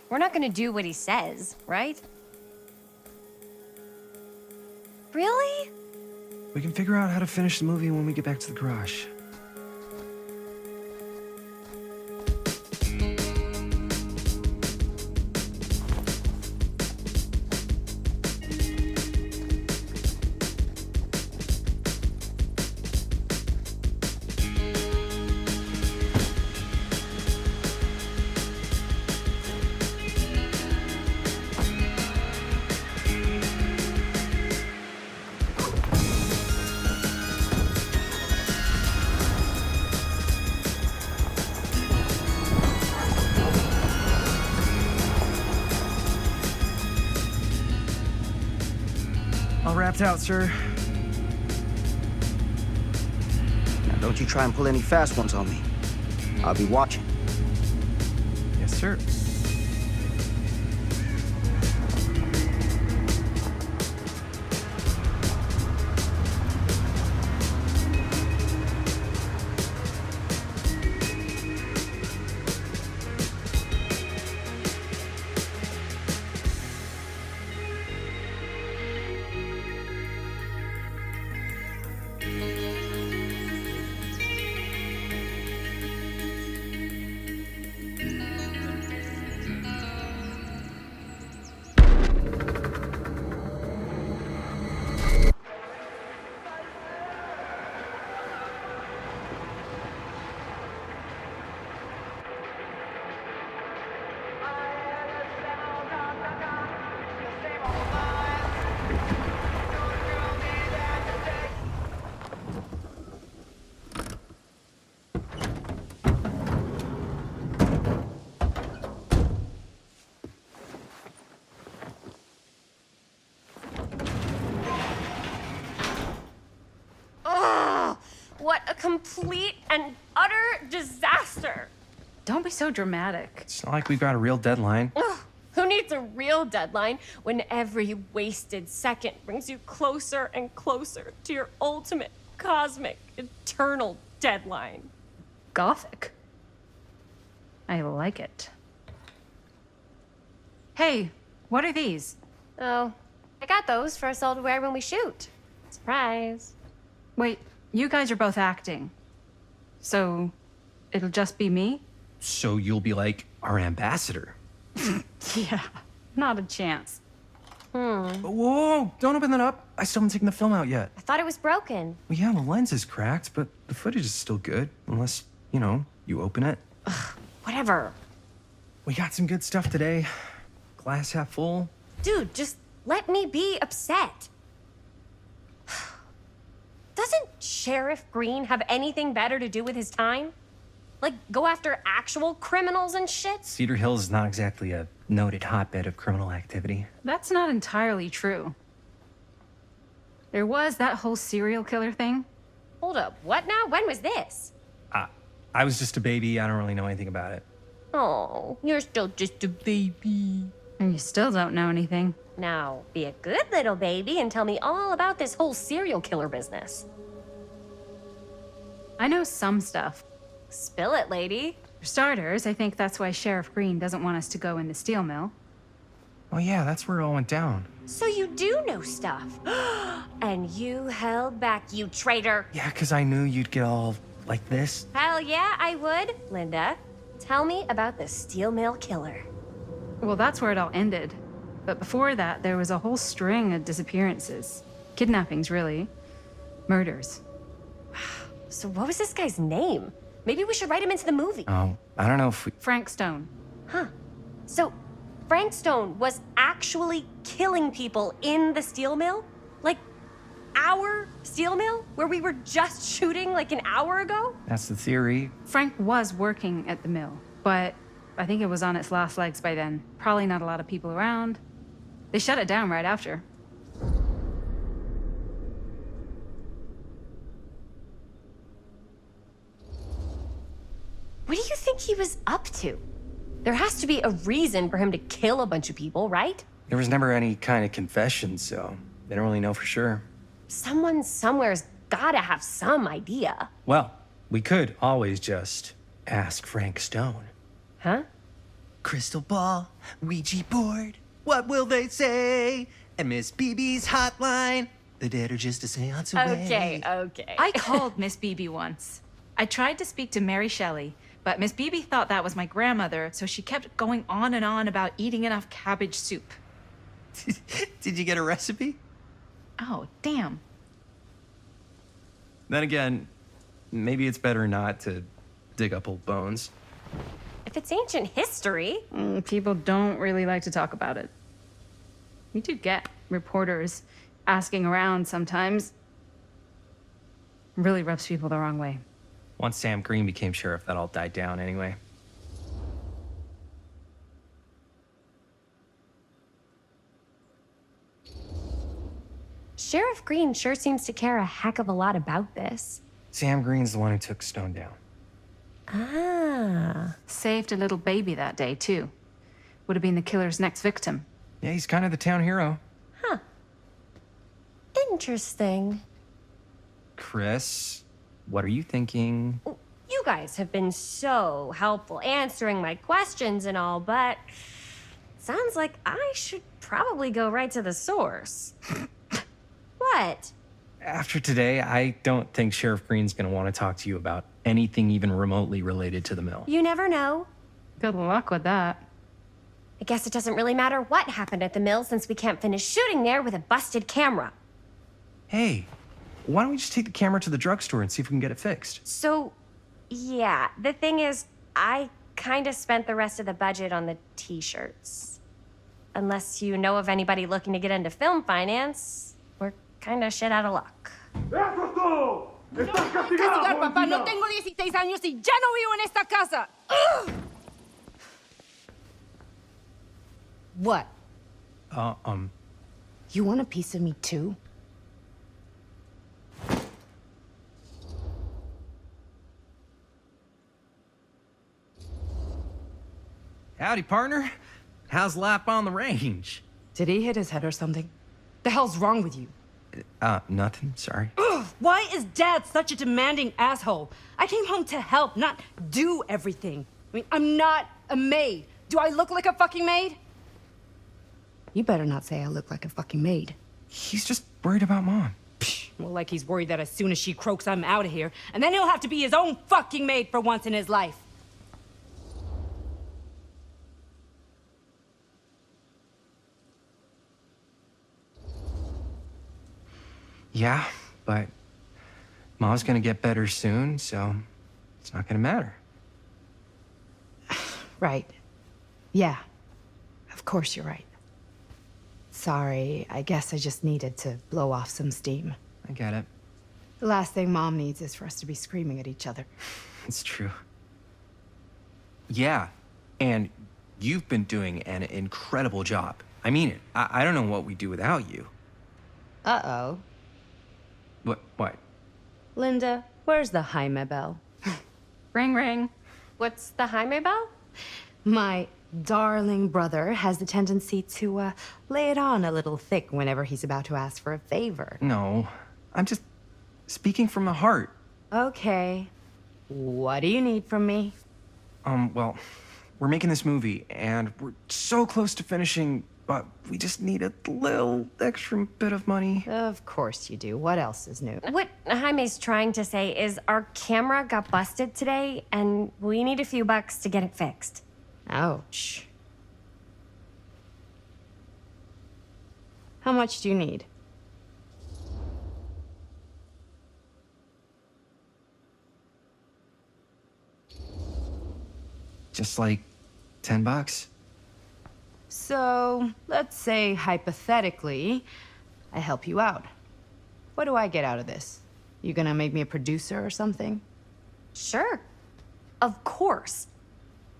We're not gonna do what he says, right? Really? We can figure out how to finish the movie when we get back to the garage. All wrapped out, sir. Now, don't you try and pull any fast ones on me. I'll be watching. Yes, sir. What a complete and utter disaster! Don't be so dramatic. It's not like we've got a real deadline. Ugh, who needs a real deadline when every wasted second brings you closer and closer to your ultimate, cosmic, eternal deadline? Gothic. I like it. Hey, what are these? Oh, I got those for us all to wear when we shoot. Surprise. Wait, you guys are both acting. So, it'll just be me? So you'll be like our ambassador. Yeah, not a chance. Whoa, don't open that up. I still haven't taken the film out yet. I thought it was broken. Well, yeah, the lens is cracked, but the footage is still good. Unless, you open it. Whatever. We got some good stuff today. Glass half full. Dude, just let me be upset. Doesn't Sheriff Green have anything better to do with his time? Like, go after actual criminals and shit? Cedar Hills is not exactly a noted hotbed of criminal activity. That's not entirely true. There was that whole serial killer thing. Hold up, what now? When was this? I was just a baby. I don't really know anything about it. Oh, you're still just a baby. And you still don't know anything. Now, be a good little baby and tell me all about this whole serial killer business. I know some stuff. Spill it, lady. For starters, I think that's why Sheriff Green doesn't want us to go in the steel mill. Oh yeah, that's where it all went down. So you do know stuff. And you held back, you traitor. Yeah, because I knew you'd get all like this. Hell yeah, I would. Linda, tell me about the steel mill killer. Well, that's where it all ended. But before that, there was a whole string of disappearances. Kidnappings, really. Murders. So what was this guy's name? Maybe we should write him into the movie. Oh, I don't know if we... Frank Stone. Huh. So Frank Stone was actually killing people in the steel mill? Like, our steel mill? Where we were just shooting like an hour ago? That's the theory. Frank was working at the mill, but I think it was on its last legs by then. Probably not a lot of people around. They shut it down right after. What do you think he was up to? There has to be a reason for him to kill a bunch of people, right? There was never any kind of confession, so they don't really know for sure. Someone somewhere's gotta have some idea. Well, we could always just ask Frank Stone. Huh? Crystal ball, Ouija board, what will they say? And Miss BB's hotline, the dead are just a seance away. Okay. I called Miss Beebe once. I tried to speak to Mary Shelley, but Miss Beebe thought that was my grandmother, so she kept going on and on about eating enough cabbage soup. Did you get a recipe? Oh, damn. Then again, maybe it's better not to dig up old bones. If it's ancient history. People don't really like to talk about it. We do get reporters asking around sometimes. Really rubs people the wrong way. Once Sam Green became sheriff, that all died down anyway. Sheriff Green sure seems to care a heck of a lot about this. Sam Green's the one who took Stone down. Ah. Saved a little baby that day, too. Would have been the killer's next victim. Yeah, he's kind of the town hero. Huh. Interesting. Chris, what are you thinking? You guys have been so helpful answering my questions and all, but sounds like I should probably go right to the source. What? After today, I don't think Sheriff Green's gonna want to talk to you about anything even remotely related to the mill. You never know. Good luck with that. I guess it doesn't really matter what happened at the mill since we can't finish shooting there with a busted camera. Hey, why don't we just take the camera to the drugstore and see if we can get it fixed? So, yeah, the thing is, I kind of spent the rest of the budget on the t-shirts. Unless you know of anybody looking to get into film finance, we're kind of shit out of luck. Castigar, papá. No tengo 16 años y ya no vivo en esta casa. Ugh. What? You want a piece of me too? Howdy, partner. How's life on the range? Did he hit his head or something? The hell's wrong with you? Nothing, sorry. Ugh, why is Dad such a demanding asshole? I came home to help, not do everything. I mean, I'm not a maid. Do I look like a fucking maid? You better not say I look like a fucking maid. He's just worried about Mom. Well, like he's worried that as soon as she croaks, I'm out of here, and then he'll have to be his own fucking maid for once in his life. Yeah, but Mom's gonna get better soon, so it's not gonna matter. Right. Yeah. Of course you're right. Sorry, I guess I just needed to blow off some steam. I get it. The last thing Mom needs is for us to be screaming at each other. It's true. Yeah, and you've been doing an incredible job. I mean it. I don't know what we'd do without you. Uh-oh. What? Linda, where's the Jaime bell? Ring, ring. What's the Jaime bell? My darling brother has the tendency to lay it on a little thick whenever he's about to ask for a favor. No, I'm just speaking from the heart. Okay. What do you need from me? Well, we're making this movie, and we're so close to finishing, but we just need a little extra bit of money. Of course you do. What else is new? What Jaime's trying to say is our camera got busted today, and we need a few bucks to get it fixed. Ouch. How much do you need? Just like $10. So, let's say hypothetically, I help you out. What do I get out of this? You gonna make me a producer or something? Sure. Of course.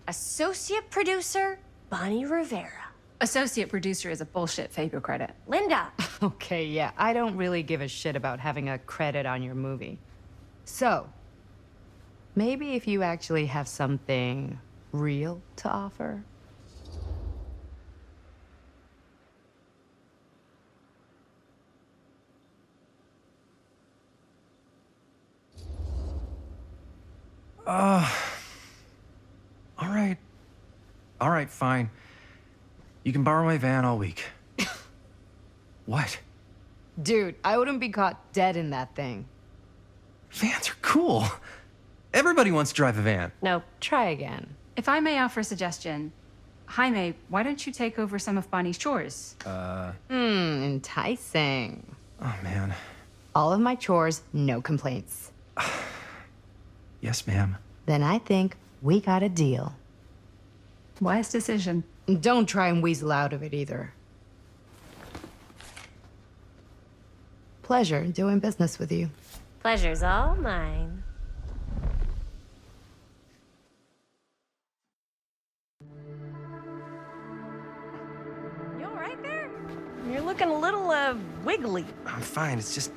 Associate producer, Bonnie Rivera. Associate producer is a bullshit FAPO credit. Linda. Okay, yeah, I don't really give a shit about having a credit on your movie. So, maybe if you actually have something real to offer? All right, fine. You can borrow my van all week. What? Dude, I wouldn't be caught dead in that thing. Vans are cool. Everybody wants to drive a van. No. Try again. If I may offer a suggestion, Jaime, why don't you take over some of Bonnie's chores? Enticing. Oh, man. All of my chores, no complaints. Yes, ma'am. Then I think we got a deal. Wise decision. Don't try and weasel out of it either. Pleasure doing business with you. Pleasure's all mine. You all right there? You're looking a little, wiggly. I'm fine. It's just,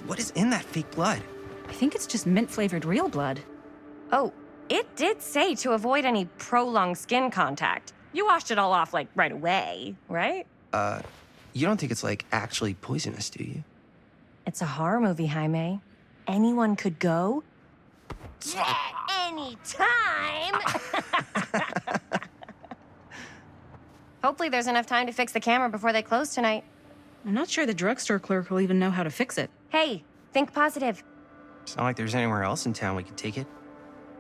what is in that fake blood? I think it's just mint-flavored real blood. Oh, it did say to avoid any prolonged skin contact. You washed it all off, like, right away, right? You don't think it's, like, actually poisonous, do you? It's a horror movie, Jaime. Anyone could go. Yeah, anytime! Hopefully there's enough time to fix the camera before they close tonight. I'm not sure the drugstore clerk will even know how to fix it. Hey, think positive. It's not like there's anywhere else in town we could take it.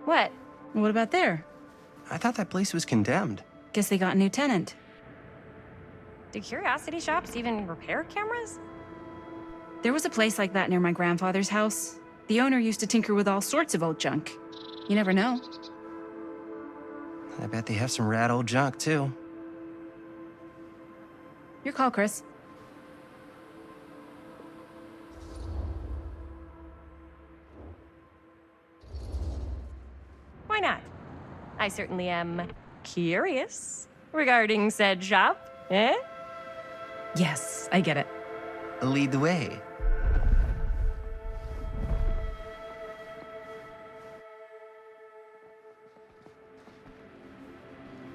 What? What about there? I thought that place was condemned. Guess they got a new tenant. Do curiosity shops even repair cameras? There was a place like that near my grandfather's house. The owner used to tinker with all sorts of old junk. You never know. I bet they have some rad old junk, too. Your call, Chris. Why not? I certainly am curious regarding said shop, eh? Yes, I get it. Lead the way.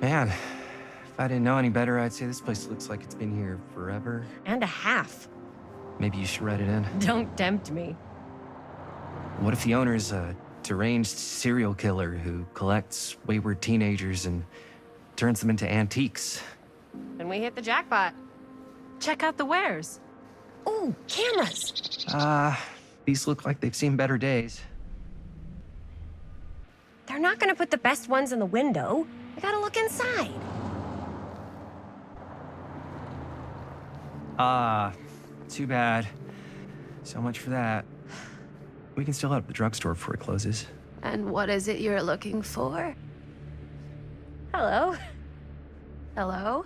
Man, if I didn't know any better, I'd say this place looks like it's been here forever. And a half. Maybe you should write it in. Don't tempt me. What if the owner's a deranged serial killer who collects wayward teenagers and turns them into antiques? Then we hit the jackpot. Check out the wares. Ooh, cameras! These look like they've seen better days. They're not gonna put the best ones in the window. I gotta look inside. Too bad. So much for that. We can still head up the drugstore before it closes. And what is it you're looking for? Hello. Hello?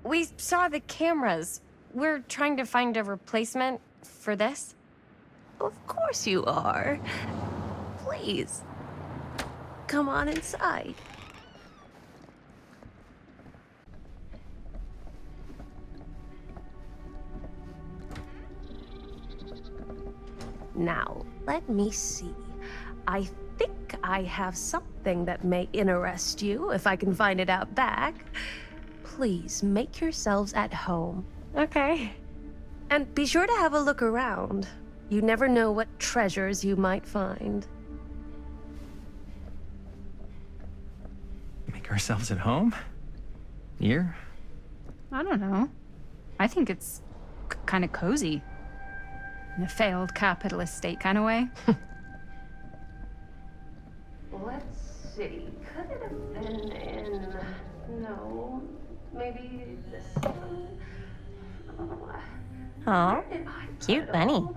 We saw the cameras. We're trying to find a replacement for this. Of course you are. Please. Come on inside. Now, let me see. I think I have something that may interest you, if I can find it out back. Please make yourselves at home. Okay. And be sure to have a look around. You never know what treasures you might find. Make ourselves at home? Here? I don't know. I think it's kind of cozy. In a failed capitalist state kind of way. Let's see. Could it have been in... No. Maybe this one? Oh, cute bunny.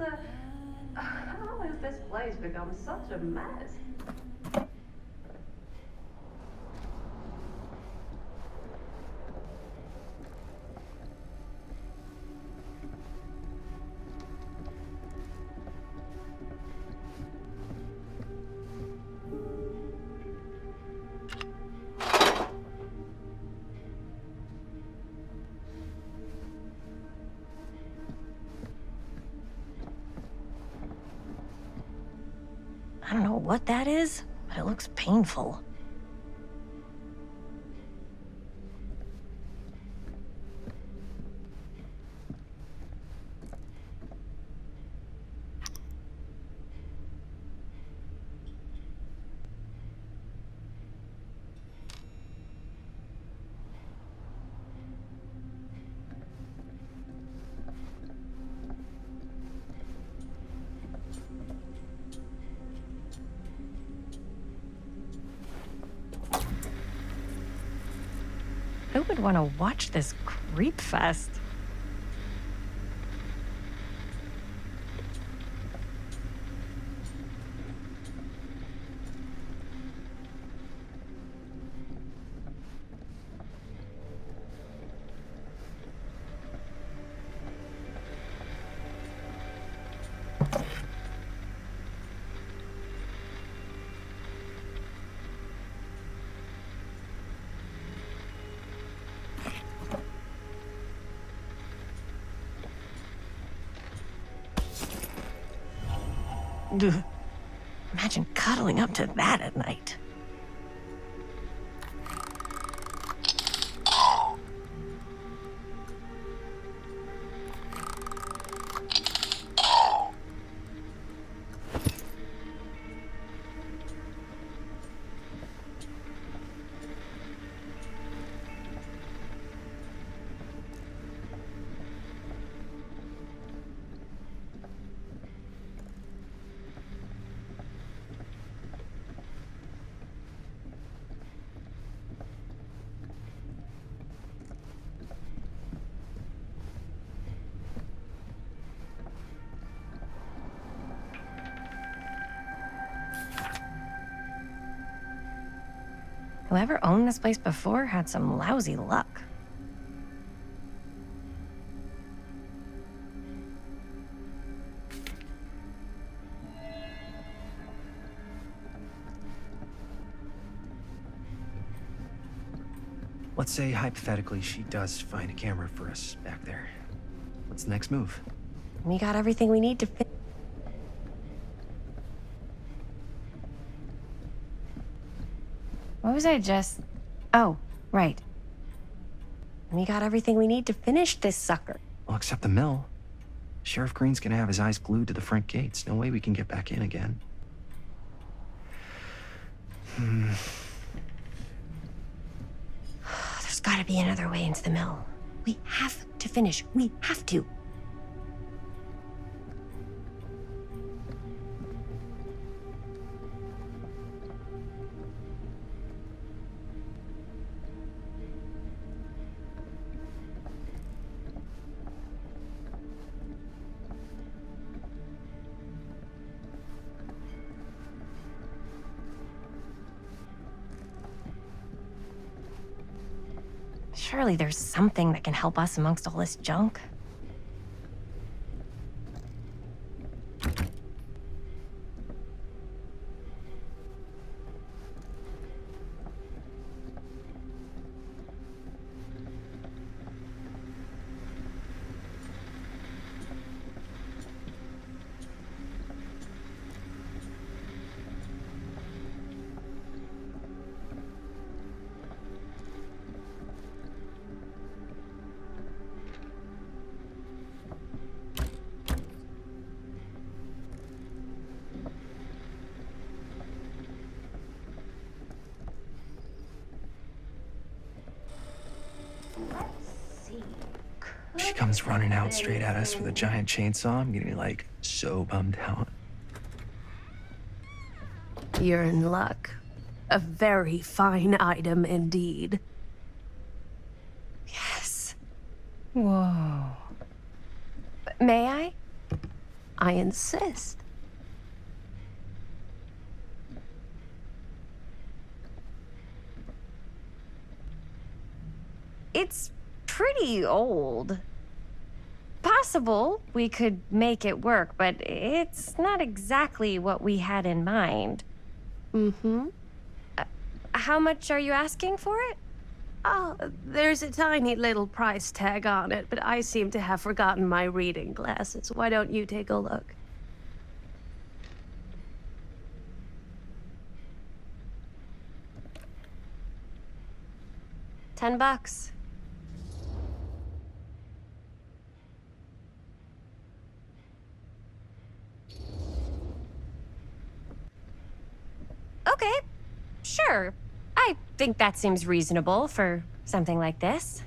How has this place become such a mess? I don't know what that is, but it looks painful. Who would want to watch this creep fest? Ugh. Imagine cuddling up to that at night. Whoever owned this place before had some lousy luck. Let's say, hypothetically, she does find a camera for us back there. What's the next move? We got everything we need to fit. What was I just... Oh, right. We got everything we need to finish this sucker. Well, except the mill. Sheriff Green's gonna have his eyes glued to the front gates. No way we can get back in again. There's gotta be another way into the mill. We have to finish. We have to. Surely there's something that can help us amongst all this junk. She comes running out straight at us with a giant chainsaw. I'm getting like so bummed out. You're in luck. A very fine item indeed. Yes. Whoa. May I? I insist. It's pretty old. Possible we could make it work, but it's not exactly what we had in mind. Mm-hmm. How much are you asking for it? Oh, there's a tiny little price tag on it, but I seem to have forgotten my reading glasses. Why don't you take a look? $10. Okay, sure. I think that seems reasonable for something like this.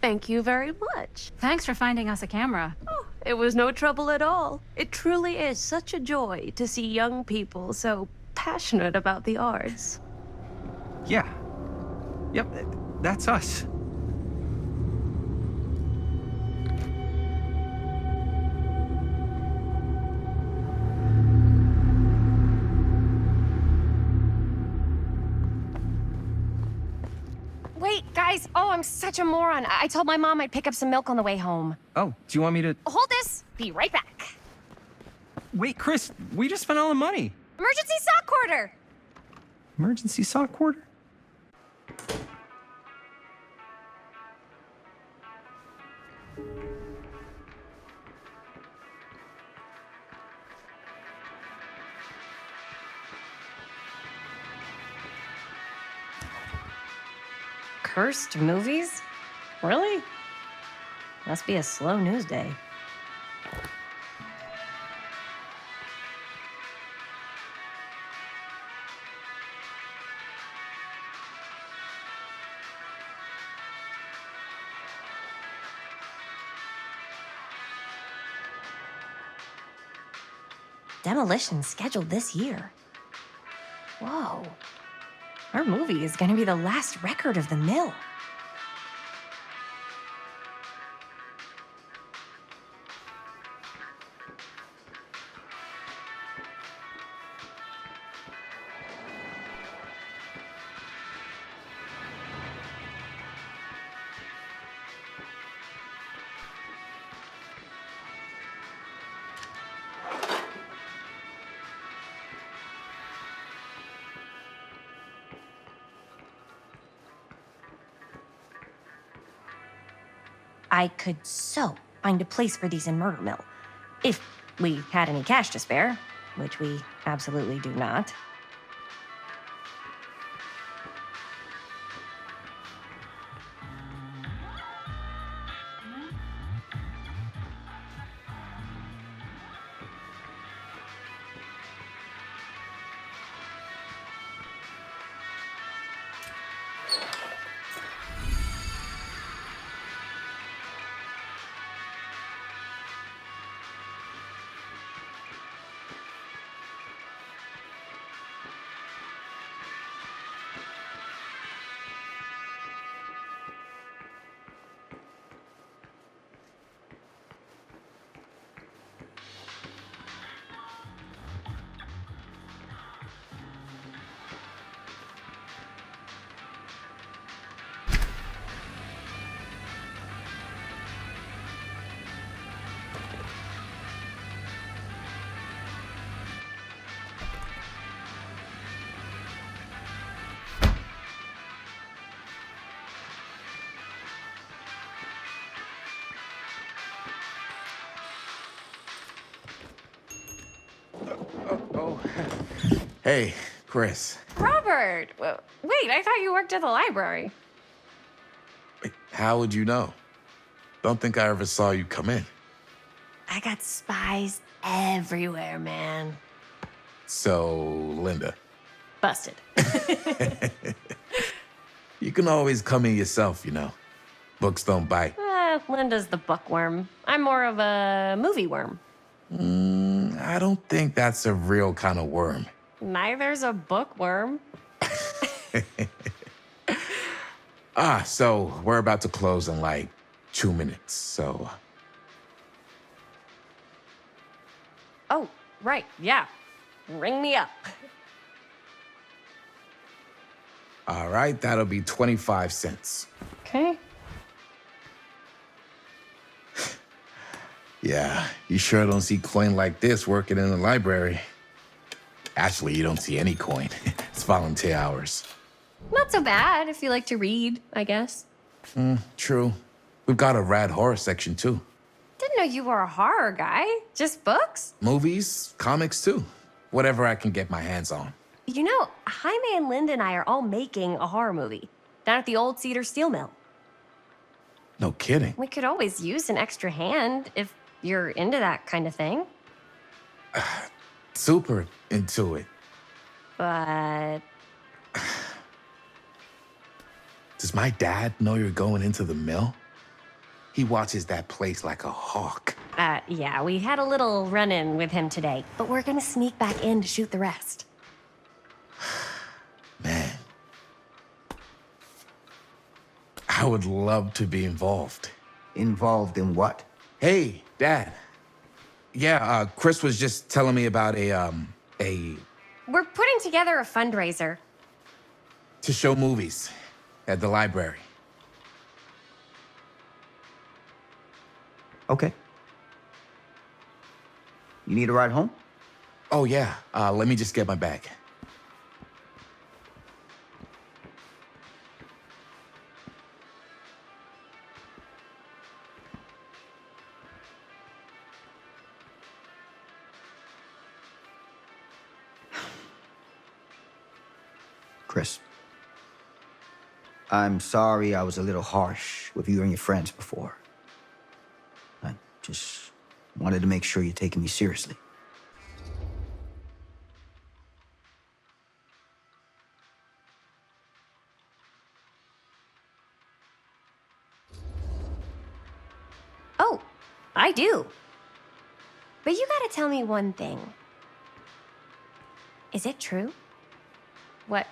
Thank you very much. Thanks for finding us a camera. Oh, it was no trouble at all. It truly is such a joy to see young people so passionate about the arts. Yeah. Yep, that's us. Wait, guys. Oh, I'm such a moron. I told my mom I'd pick up some milk on the way home. Oh, do you want me to... Hold this. Be right back. Wait, Chris, we just spent all the money. Emergency sock quarter. Emergency sock quarter? Cursed movies? Really? Must be a slow news day. Demolition scheduled this year. Whoa. Our movie is gonna be the last record of the mill. I could so find a place for these in Murder Mill. If we had any cash to spare, which we absolutely do not. Hey, Chris. Robert! Wait, I thought you worked at the library. How would you know? Don't think I ever saw you come in. I got spies everywhere, man. So, Linda. Busted. You can always come in yourself, you know. Books don't bite. Linda's the bookworm. I'm more of a movie worm. I don't think that's a real kind of worm. Neither's a bookworm. So we're about to close in like 2 minutes, so... Oh, right, yeah. Ring me up. All right, that'll be 25 cents. Okay. Yeah, you sure don't see coin like this working in the library. Actually, you don't see any coin. It's volunteer hours. Not so bad if you like to read, I guess. True. We've got a rad horror section, too. Didn't know you were a horror guy. Just books? Movies, comics, too. Whatever I can get my hands on. You know, Jaime and Linda and I are all making a horror movie down at the old Cedar Steel Mill. No kidding. We could always use an extra hand if you're into that kind of thing. Super into it. But... Does my dad know you're going into the mill? He watches that place like a hawk. Yeah, we had a little run-in with him today, but we're gonna sneak back in to shoot the rest. Man. I would love to be involved. Involved in what? Hey, Dad. Yeah, Chris was just telling me about a... We're putting together a fundraiser. to show movies at the library. Okay. You need a ride home? Oh, yeah. Let me just get my bag. Chris, I'm sorry I was a little harsh with you and your friends before. I just wanted to make sure you're taking me seriously. Oh, I do. But you gotta tell me one thing. Is it true? What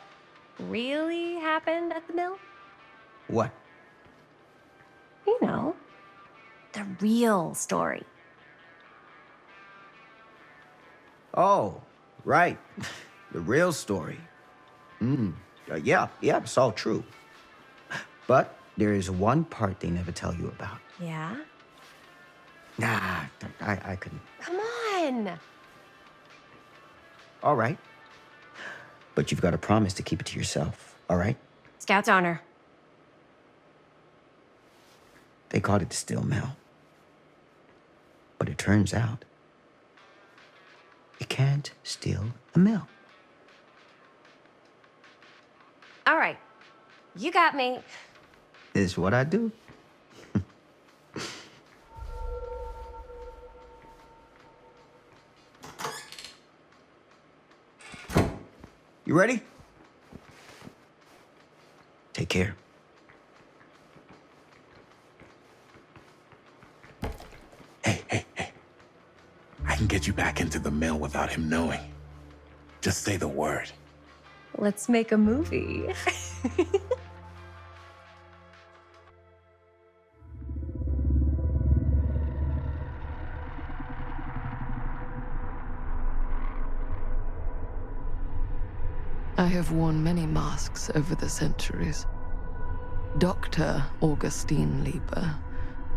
really happened at the mill? What? You know, the real story. Oh, right. The real story. Yeah, it's all true. But there is one part they never tell you about. Yeah? Nah, I couldn't. Come on! All right. But you've got to promise to keep it to yourself, all right? Scout's honor. They called it the Steel Mill. But it turns out, you can't steal a mill. All right. You got me. Is what I do. You ready? Take care. Hey. I can get you back into the mill without him knowing. Just say the word. Let's make a movie. I have worn many masks over the centuries. Dr. Augustine Lieber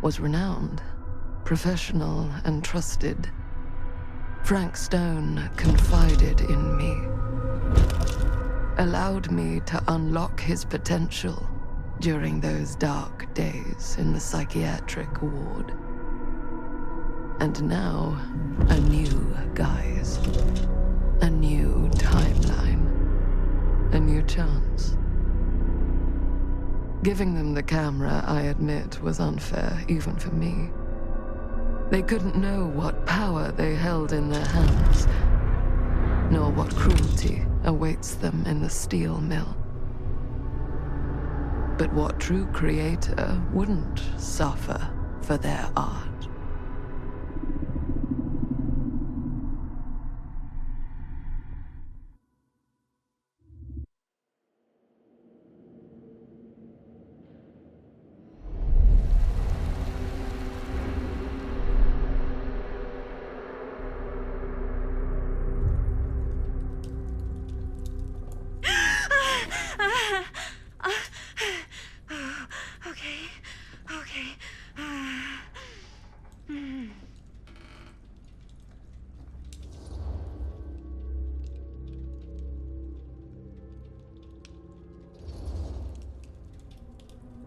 was renowned, professional, and trusted. Frank Stone confided in me, allowed me to unlock his potential during those dark days in the psychiatric ward. And now, a new guise. A new timeline. A new chance. Giving them the camera, I admit, was unfair, even for me. They couldn't know what power they held in their hands, nor what cruelty awaits them in the steel mill. But what true creator wouldn't suffer for their art?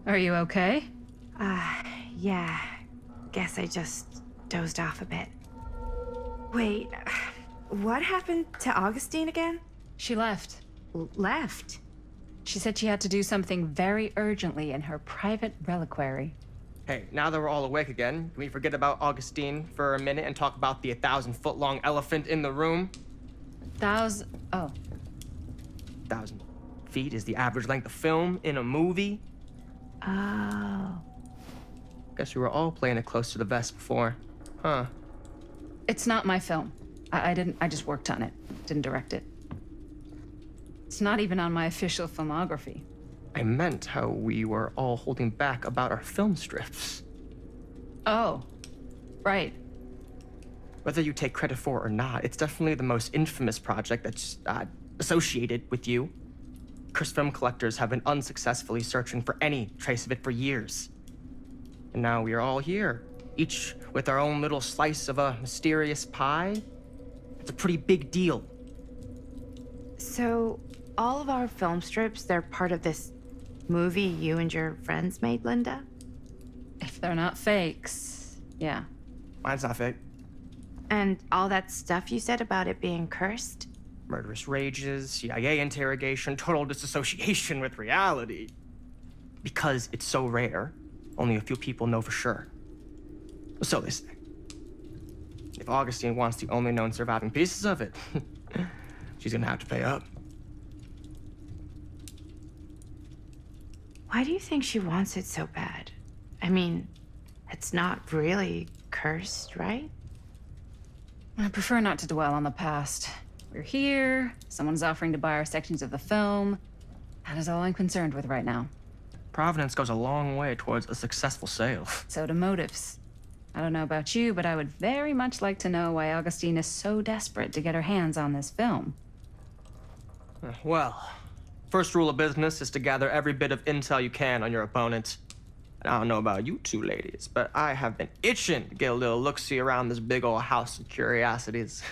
Are you okay? Yeah. Guess I just dozed off a bit. Wait, what happened to Augustine again? She left. Left? She said she had to do something very urgently in her private reliquary. Hey, now that we're all awake again, can we forget about Augustine for a minute and talk about the 1,000-foot-long elephant in the room? Oh. 1,000 feet is the average length of film in a movie. Oh. Guess we were all playing it close to the vest before. Huh. It's not my film. I just worked on it. Didn't direct it. It's not even on my official filmography. I meant how we were all holding back about our film strips. Oh. Right. Whether you take credit for it or not, it's definitely the most infamous project that's associated with you. Cursed film collectors have been unsuccessfully searching for any trace of it for years. And now we are all here, each with our own little slice of a mysterious pie. It's a pretty big deal. So, all of our film strips, they're part of this movie you and your friends made, Linda? If they're not fakes, yeah. Mine's not fake. And all that stuff you said about it being cursed? Murderous rages, CIA interrogation, total disassociation with reality. Because it's so rare, only a few people know for sure. So they say. If Augustine wants the only known surviving pieces of it, she's gonna have to pay up. Why do you think she wants it so bad? I mean, it's not really cursed, right? I prefer not to dwell on the past. We're here, someone's offering to buy our sections of the film. That is all I'm concerned with right now. Providence goes a long way towards a successful sale. So do motives. I don't know about you, but I would very much like to know why Augustine is so desperate to get her hands on this film. Well, first rule of business is to gather every bit of intel you can on your opponent. And I don't know about you two ladies, but I have been itching to get a little look-see around this big old house of curiosities.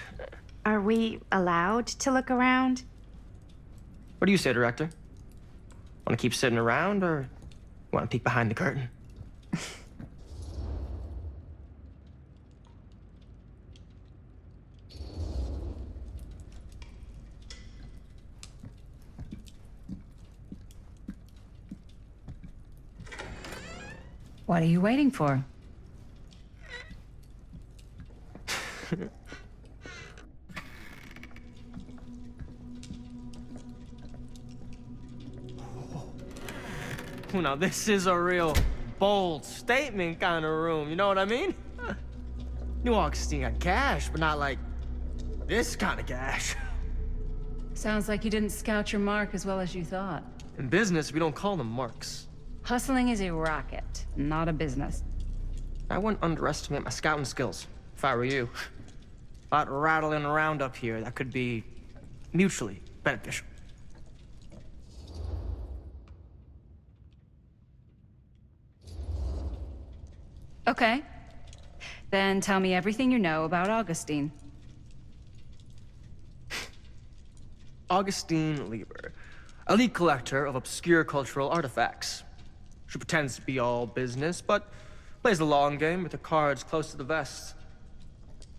Are we allowed to look around? What do you say, director? Want to keep sitting around, or want to peek behind the curtain? What are you waiting for? Now, this is a real bold statement kind of room, you know what I mean? New Augustine got cash, but not like this kind of cash. Sounds like you didn't scout your mark as well as you thought. In business, we don't call them marks. Hustling is a racket, not a business. I wouldn't underestimate my scouting skills, if I were you. A lot rattling around up here that could be mutually beneficial. Okay. Then tell me everything you know about Augustine. Augustine Lieber, elite collector of obscure cultural artifacts. She pretends to be all business, but plays the long game with the cards close to the vest.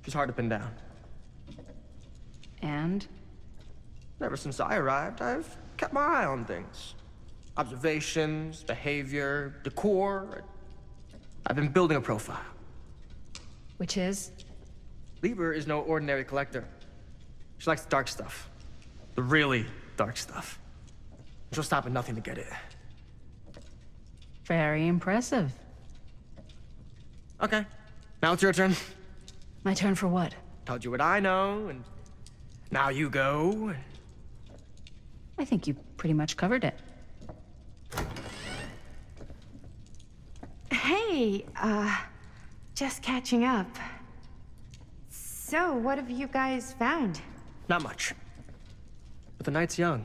She's hard to pin down. And? Ever since I arrived, I've kept my eye on things. Observations, behavior, decor. I've been building a profile. Which is? Lieber is no ordinary collector. She likes the dark stuff. The really dark stuff. She'll stop at nothing to get it. Very impressive. Okay, now it's your turn. My turn for what? Told you what I know, and now you go. I think you pretty much covered it. Hey, just catching up. So, what have you guys found? Not much. But the night's young.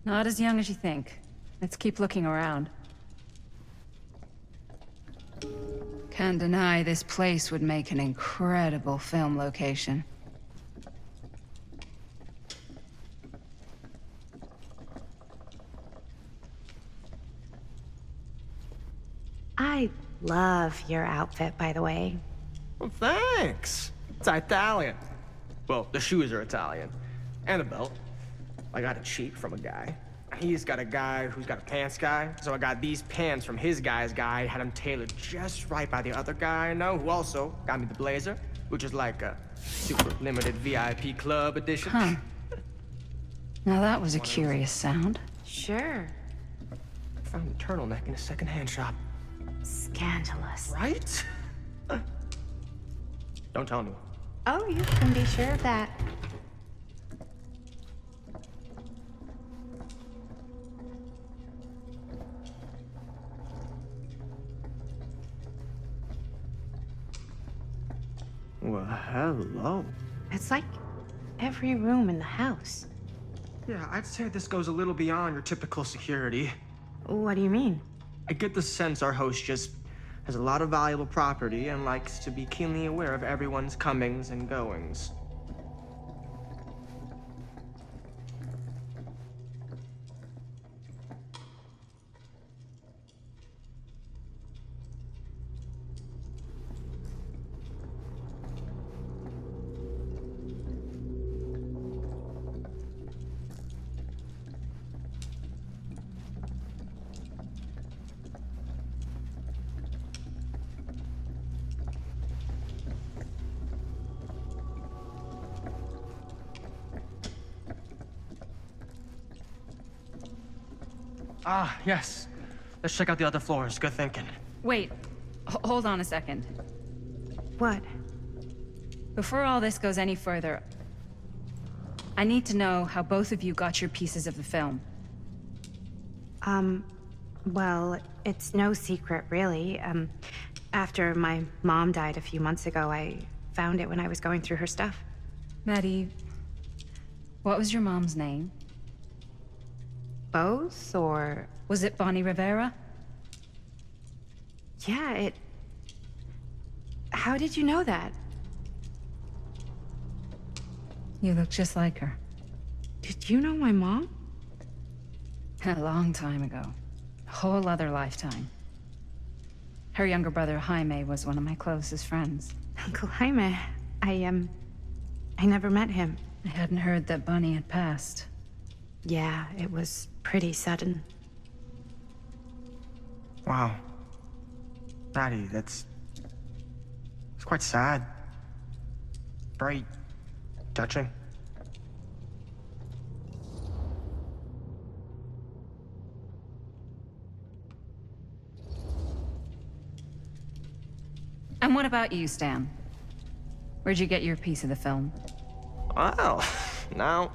Not as young as you think. Let's keep looking around. Can't deny this place would make an incredible film location. I love your outfit, by the way. Well, thanks. It's Italian. Well, the shoes are Italian. And the belt. I got it cheap from a guy. He's got a guy who's got a pants guy, so I got these pants from his guy's guy, had them tailored just right by the other guy I know, who also got me the blazer, which is like a super limited VIP club edition. Huh. Now that was a curious sound. Sure. Found a turtleneck in a secondhand shop. Scandalous. Right? Don't tell anyone. Oh, you can be sure of that. Well, hello. It's like every room in the house. Yeah, I'd say this goes a little beyond your typical security. What do you mean? I get the sense our host just has a lot of valuable property and likes to be keenly aware of everyone's comings and goings. Ah, yes. Let's check out the other floors. Good thinking. Wait, hold on a second. What? Before all this goes any further, I need to know how both of you got your pieces of the film. Well, it's no secret, really. After my mom died a few months ago, I found it when I was going through her stuff. Maddie, what was your mom's name? Both, or... Was it Bonnie Rivera? Yeah, How did you know that? You look just like her. Did you know my mom? A long time ago. A whole other lifetime. Her younger brother, Jaime, was one of my closest friends. Uncle Jaime. I never met him. I hadn't heard that Bonnie had passed. Yeah, it was pretty sudden. Wow. Maddie, it's quite sad. Very touching. And what about you, Stan? Where'd you get your piece of the film? Well, now,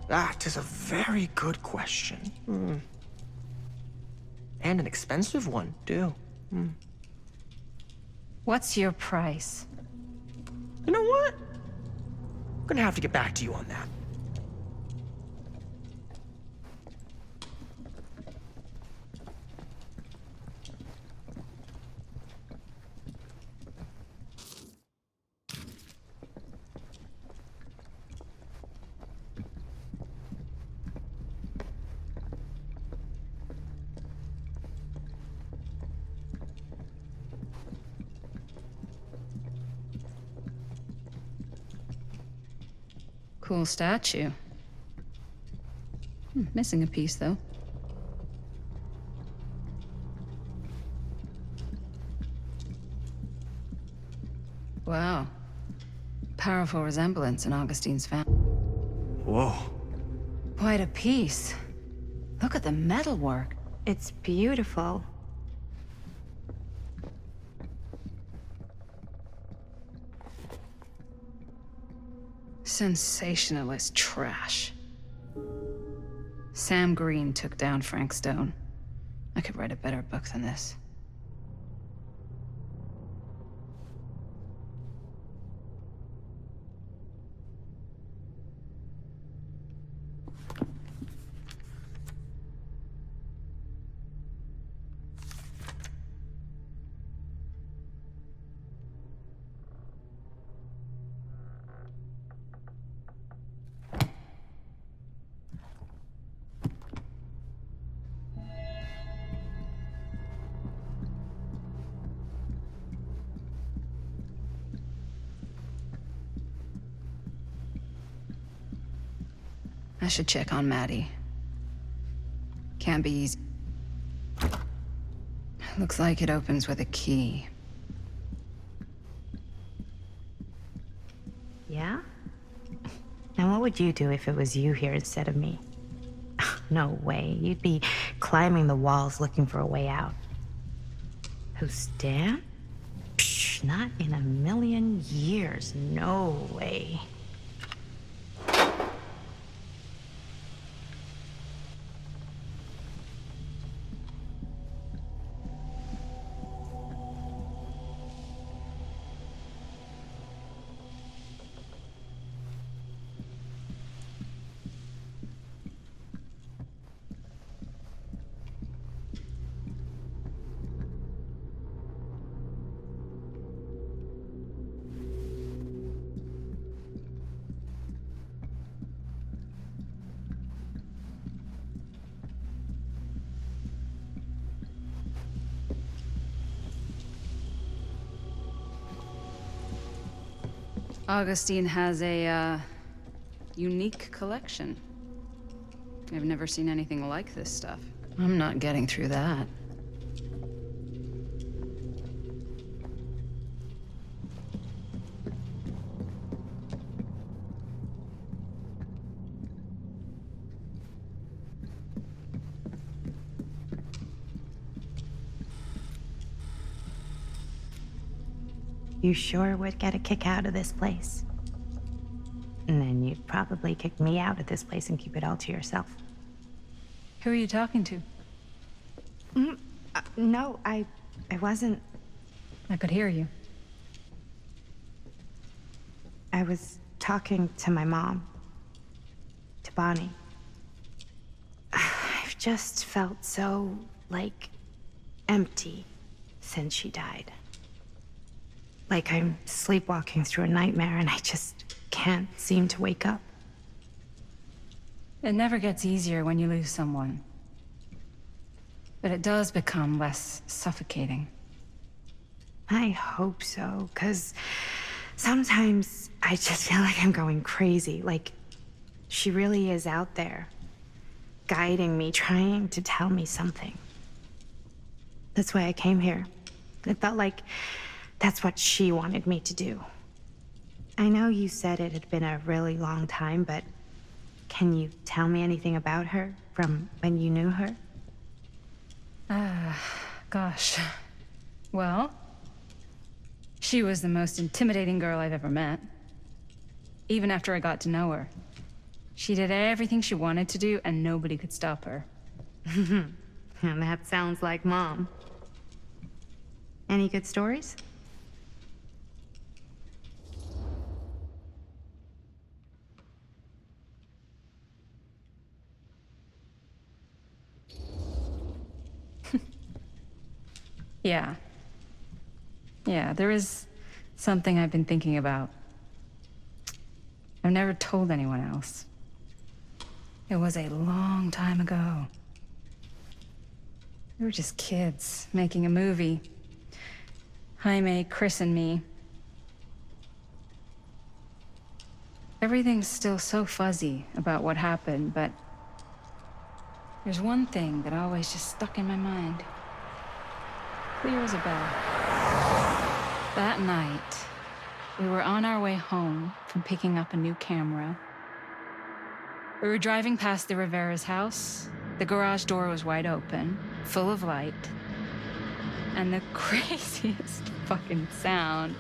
that is a very good question. And an expensive one, too. What's your price? You know what? I'm gonna have to get back to you on that. Cool statue. Missing a piece, though. Wow. Powerful resemblance in Augustine's family. Whoa. Quite a piece. Look at the metalwork. It's beautiful. Sensationalist trash. Sam Green took down Frank Stone. I could write a better book than this. I should check on Maddie. Can't be easy. Looks like it opens with a key. Yeah? Now what would you do if it was you here instead of me? No way. You'd be climbing the walls looking for a way out. Who's Dan? Psh, not in a million years. No way. Augustine has a, unique collection. I've never seen anything like this stuff. I'm not getting through that. You sure would get a kick out of this place. And then you'd probably kick me out of this place and keep it all to yourself. Who are you talking to? No, I wasn't. I could hear you. I was talking to my mom. To Bonnie. I've just felt so, empty since she died. Like I'm sleepwalking through a nightmare and I just can't seem to wake up. It never gets easier when you lose someone. But it does become less suffocating. I hope so, 'cause sometimes I just feel like I'm going crazy. Like she really is out there, guiding me, trying to tell me something. That's why I came here. It felt like that's what she wanted me to do. I know you said it had been a really long time, but can you tell me anything about her from when you knew her? Gosh. Well, she was the most intimidating girl I've ever met. Even after I got to know her. She did everything she wanted to do, and nobody could stop her. And that sounds like Mom. Any good stories? Yeah. Yeah, there is something I've been thinking about. I've never told anyone else. It was a long time ago. We were just kids making a movie. Jaime, Chris, and me. Everything's still so fuzzy about what happened, but there's one thing that always just stuck in my mind. Clear as a bell. That night, we were on our way home from picking up a new camera. We were driving past the Rivera's house. The garage door was wide open, full of light. And the craziest fucking sound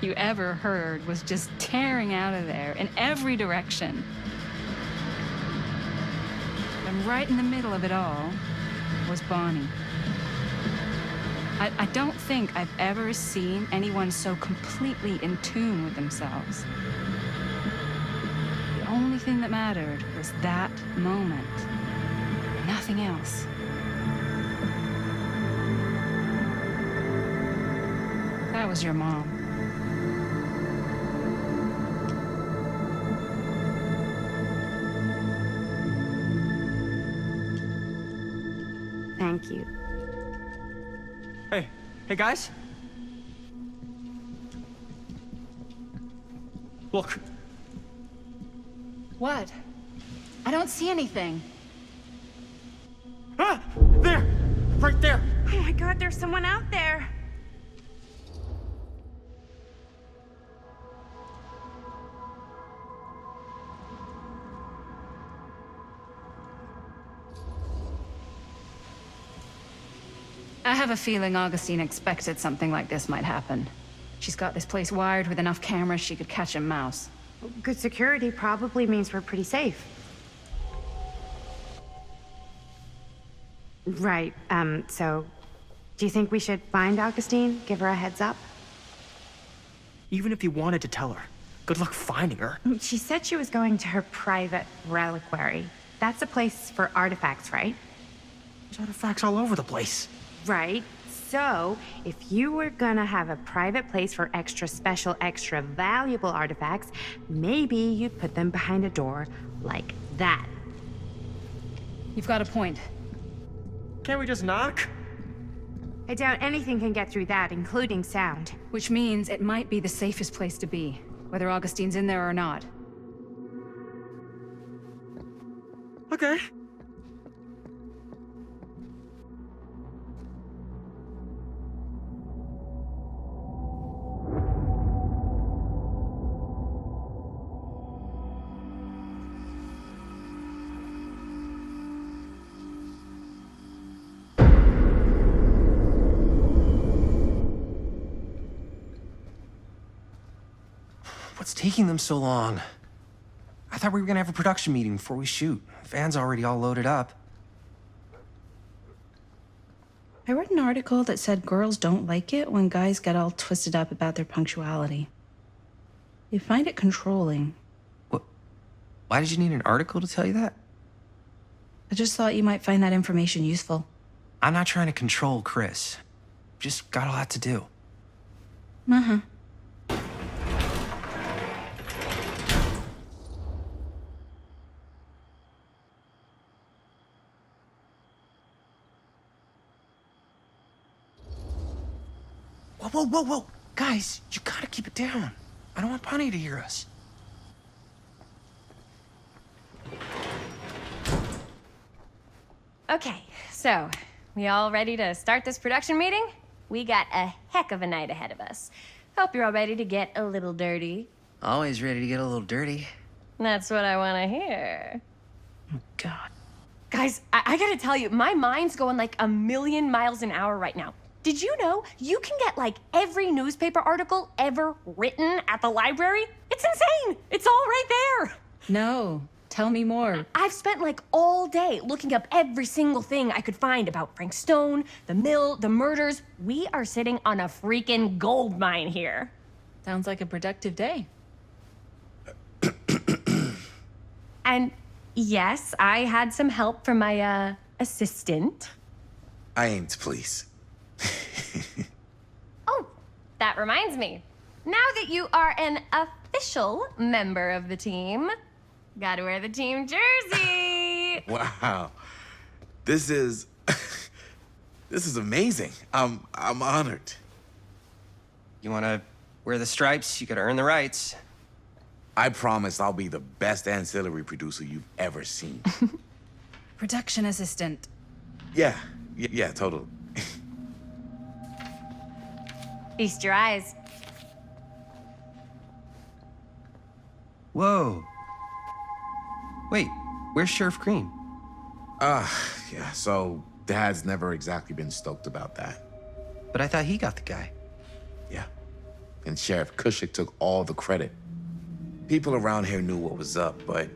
you ever heard was just tearing out of there in every direction. And right in the middle of it all was Bonnie. I don't think I've ever seen anyone so completely in tune with themselves. The only thing that mattered was that moment. Nothing else. That was your mom. Thank you. Hey guys. Look. What? I don't see anything. Ah! There! Right there! Oh my God, there's someone out there. I have a feeling Augustine expected something like this might happen. She's got this place wired with enough cameras she could catch a mouse. Good security probably means we're pretty safe. Right, so do you think we should find Augustine? Give her a heads up? Even if you wanted to tell her, good luck finding her. She said she was going to her private reliquary. That's a place for artifacts, right? There's artifacts all over the place. Right. So, if you were gonna have a private place for extra special, extra valuable artifacts, maybe you'd put them behind a door like that. You've got a point. Can't we just knock? I doubt anything can get through that, including sound. Which means it might be the safest place to be, whether Augustine's in there or not. Okay. What's taking them so long? I thought we were gonna have a production meeting before we shoot. Van's already all loaded up. I read an article that said girls don't like it when guys get all twisted up about their punctuality. They find it controlling. What? Why did you need an article to tell you that? I just thought you might find that information useful. I'm not trying to control Chris. Just got a lot to do. Uh-huh. Whoa, whoa, whoa! Guys, you gotta keep it down. I don't want Bonnie to hear us. Okay, so, we all ready to start this production meeting? We got a heck of a night ahead of us. Hope you're all ready to get a little dirty. Always ready to get a little dirty. That's what I want to hear. Oh, God. Guys, I gotta tell you, my mind's going like 1,000,000 miles an hour right now. Did you know you can get like every newspaper article ever written at the library? It's insane! It's all right there! No, tell me more. I've spent like all day looking up every single thing I could find about Frank Stone, the mill, the murders. We are sitting on a freaking gold mine here. Sounds like a productive day. And yes, I had some help from my assistant. I aim to please. Oh, that reminds me. Now that you are an official member of the team, gotta wear the team jersey. Wow. This is this is amazing. I'm honored. You wanna wear the stripes? You gotta earn the rights. I promise I'll be the best ancillary producer you've ever seen. Production assistant. Yeah, totally. Feast your eyes. Whoa. Wait, where's Sheriff Green? Yeah, so Dad's never exactly been stoked about that. But I thought he got the guy. Yeah. And Sheriff Cushik took all the credit. People around here knew what was up, but...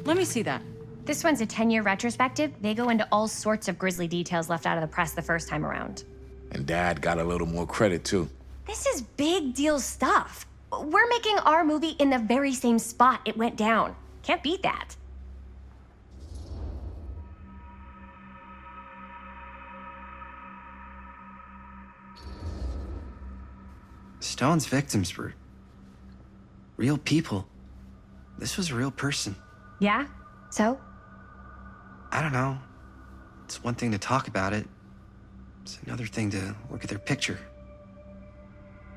Let me see that. This one's a 10-year retrospective. They go into all sorts of grisly details left out of the press the first time around. And Dad got a little more credit, too. This is big deal stuff. We're making our movie in the very same spot it went down. Can't beat that. Stone's victims were real people. This was a real person. Yeah? So? I don't know. It's one thing to talk about it. It's another thing to look at their picture.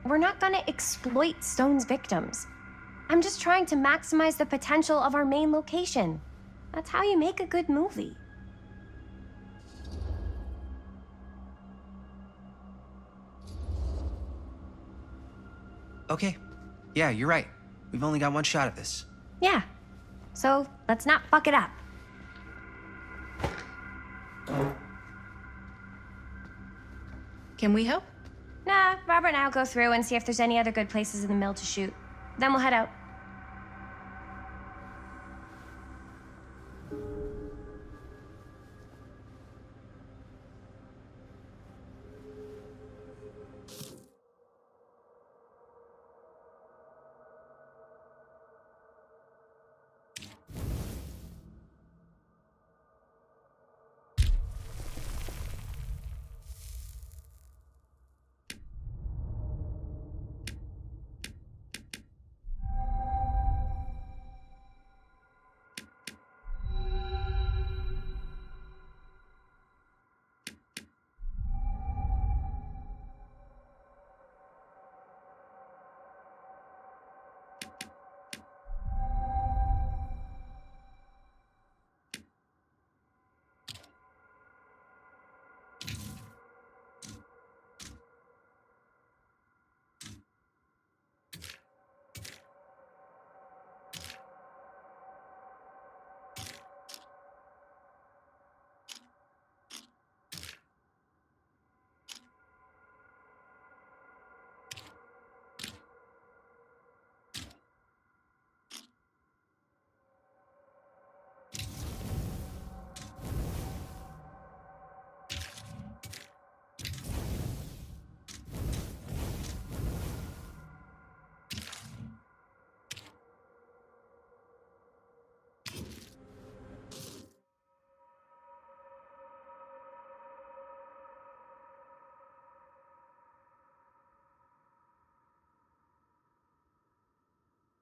We're not gonna exploit Stone's victims. I'm just trying to maximize the potential of our main location. That's how you make a good movie. Okay. Yeah, you're right. We've only got one shot at this. Yeah. So let's not fuck it up. Can we help? Nah, Robert and I'll go through and see if there's any other good places in the mill to shoot. Then we'll head out.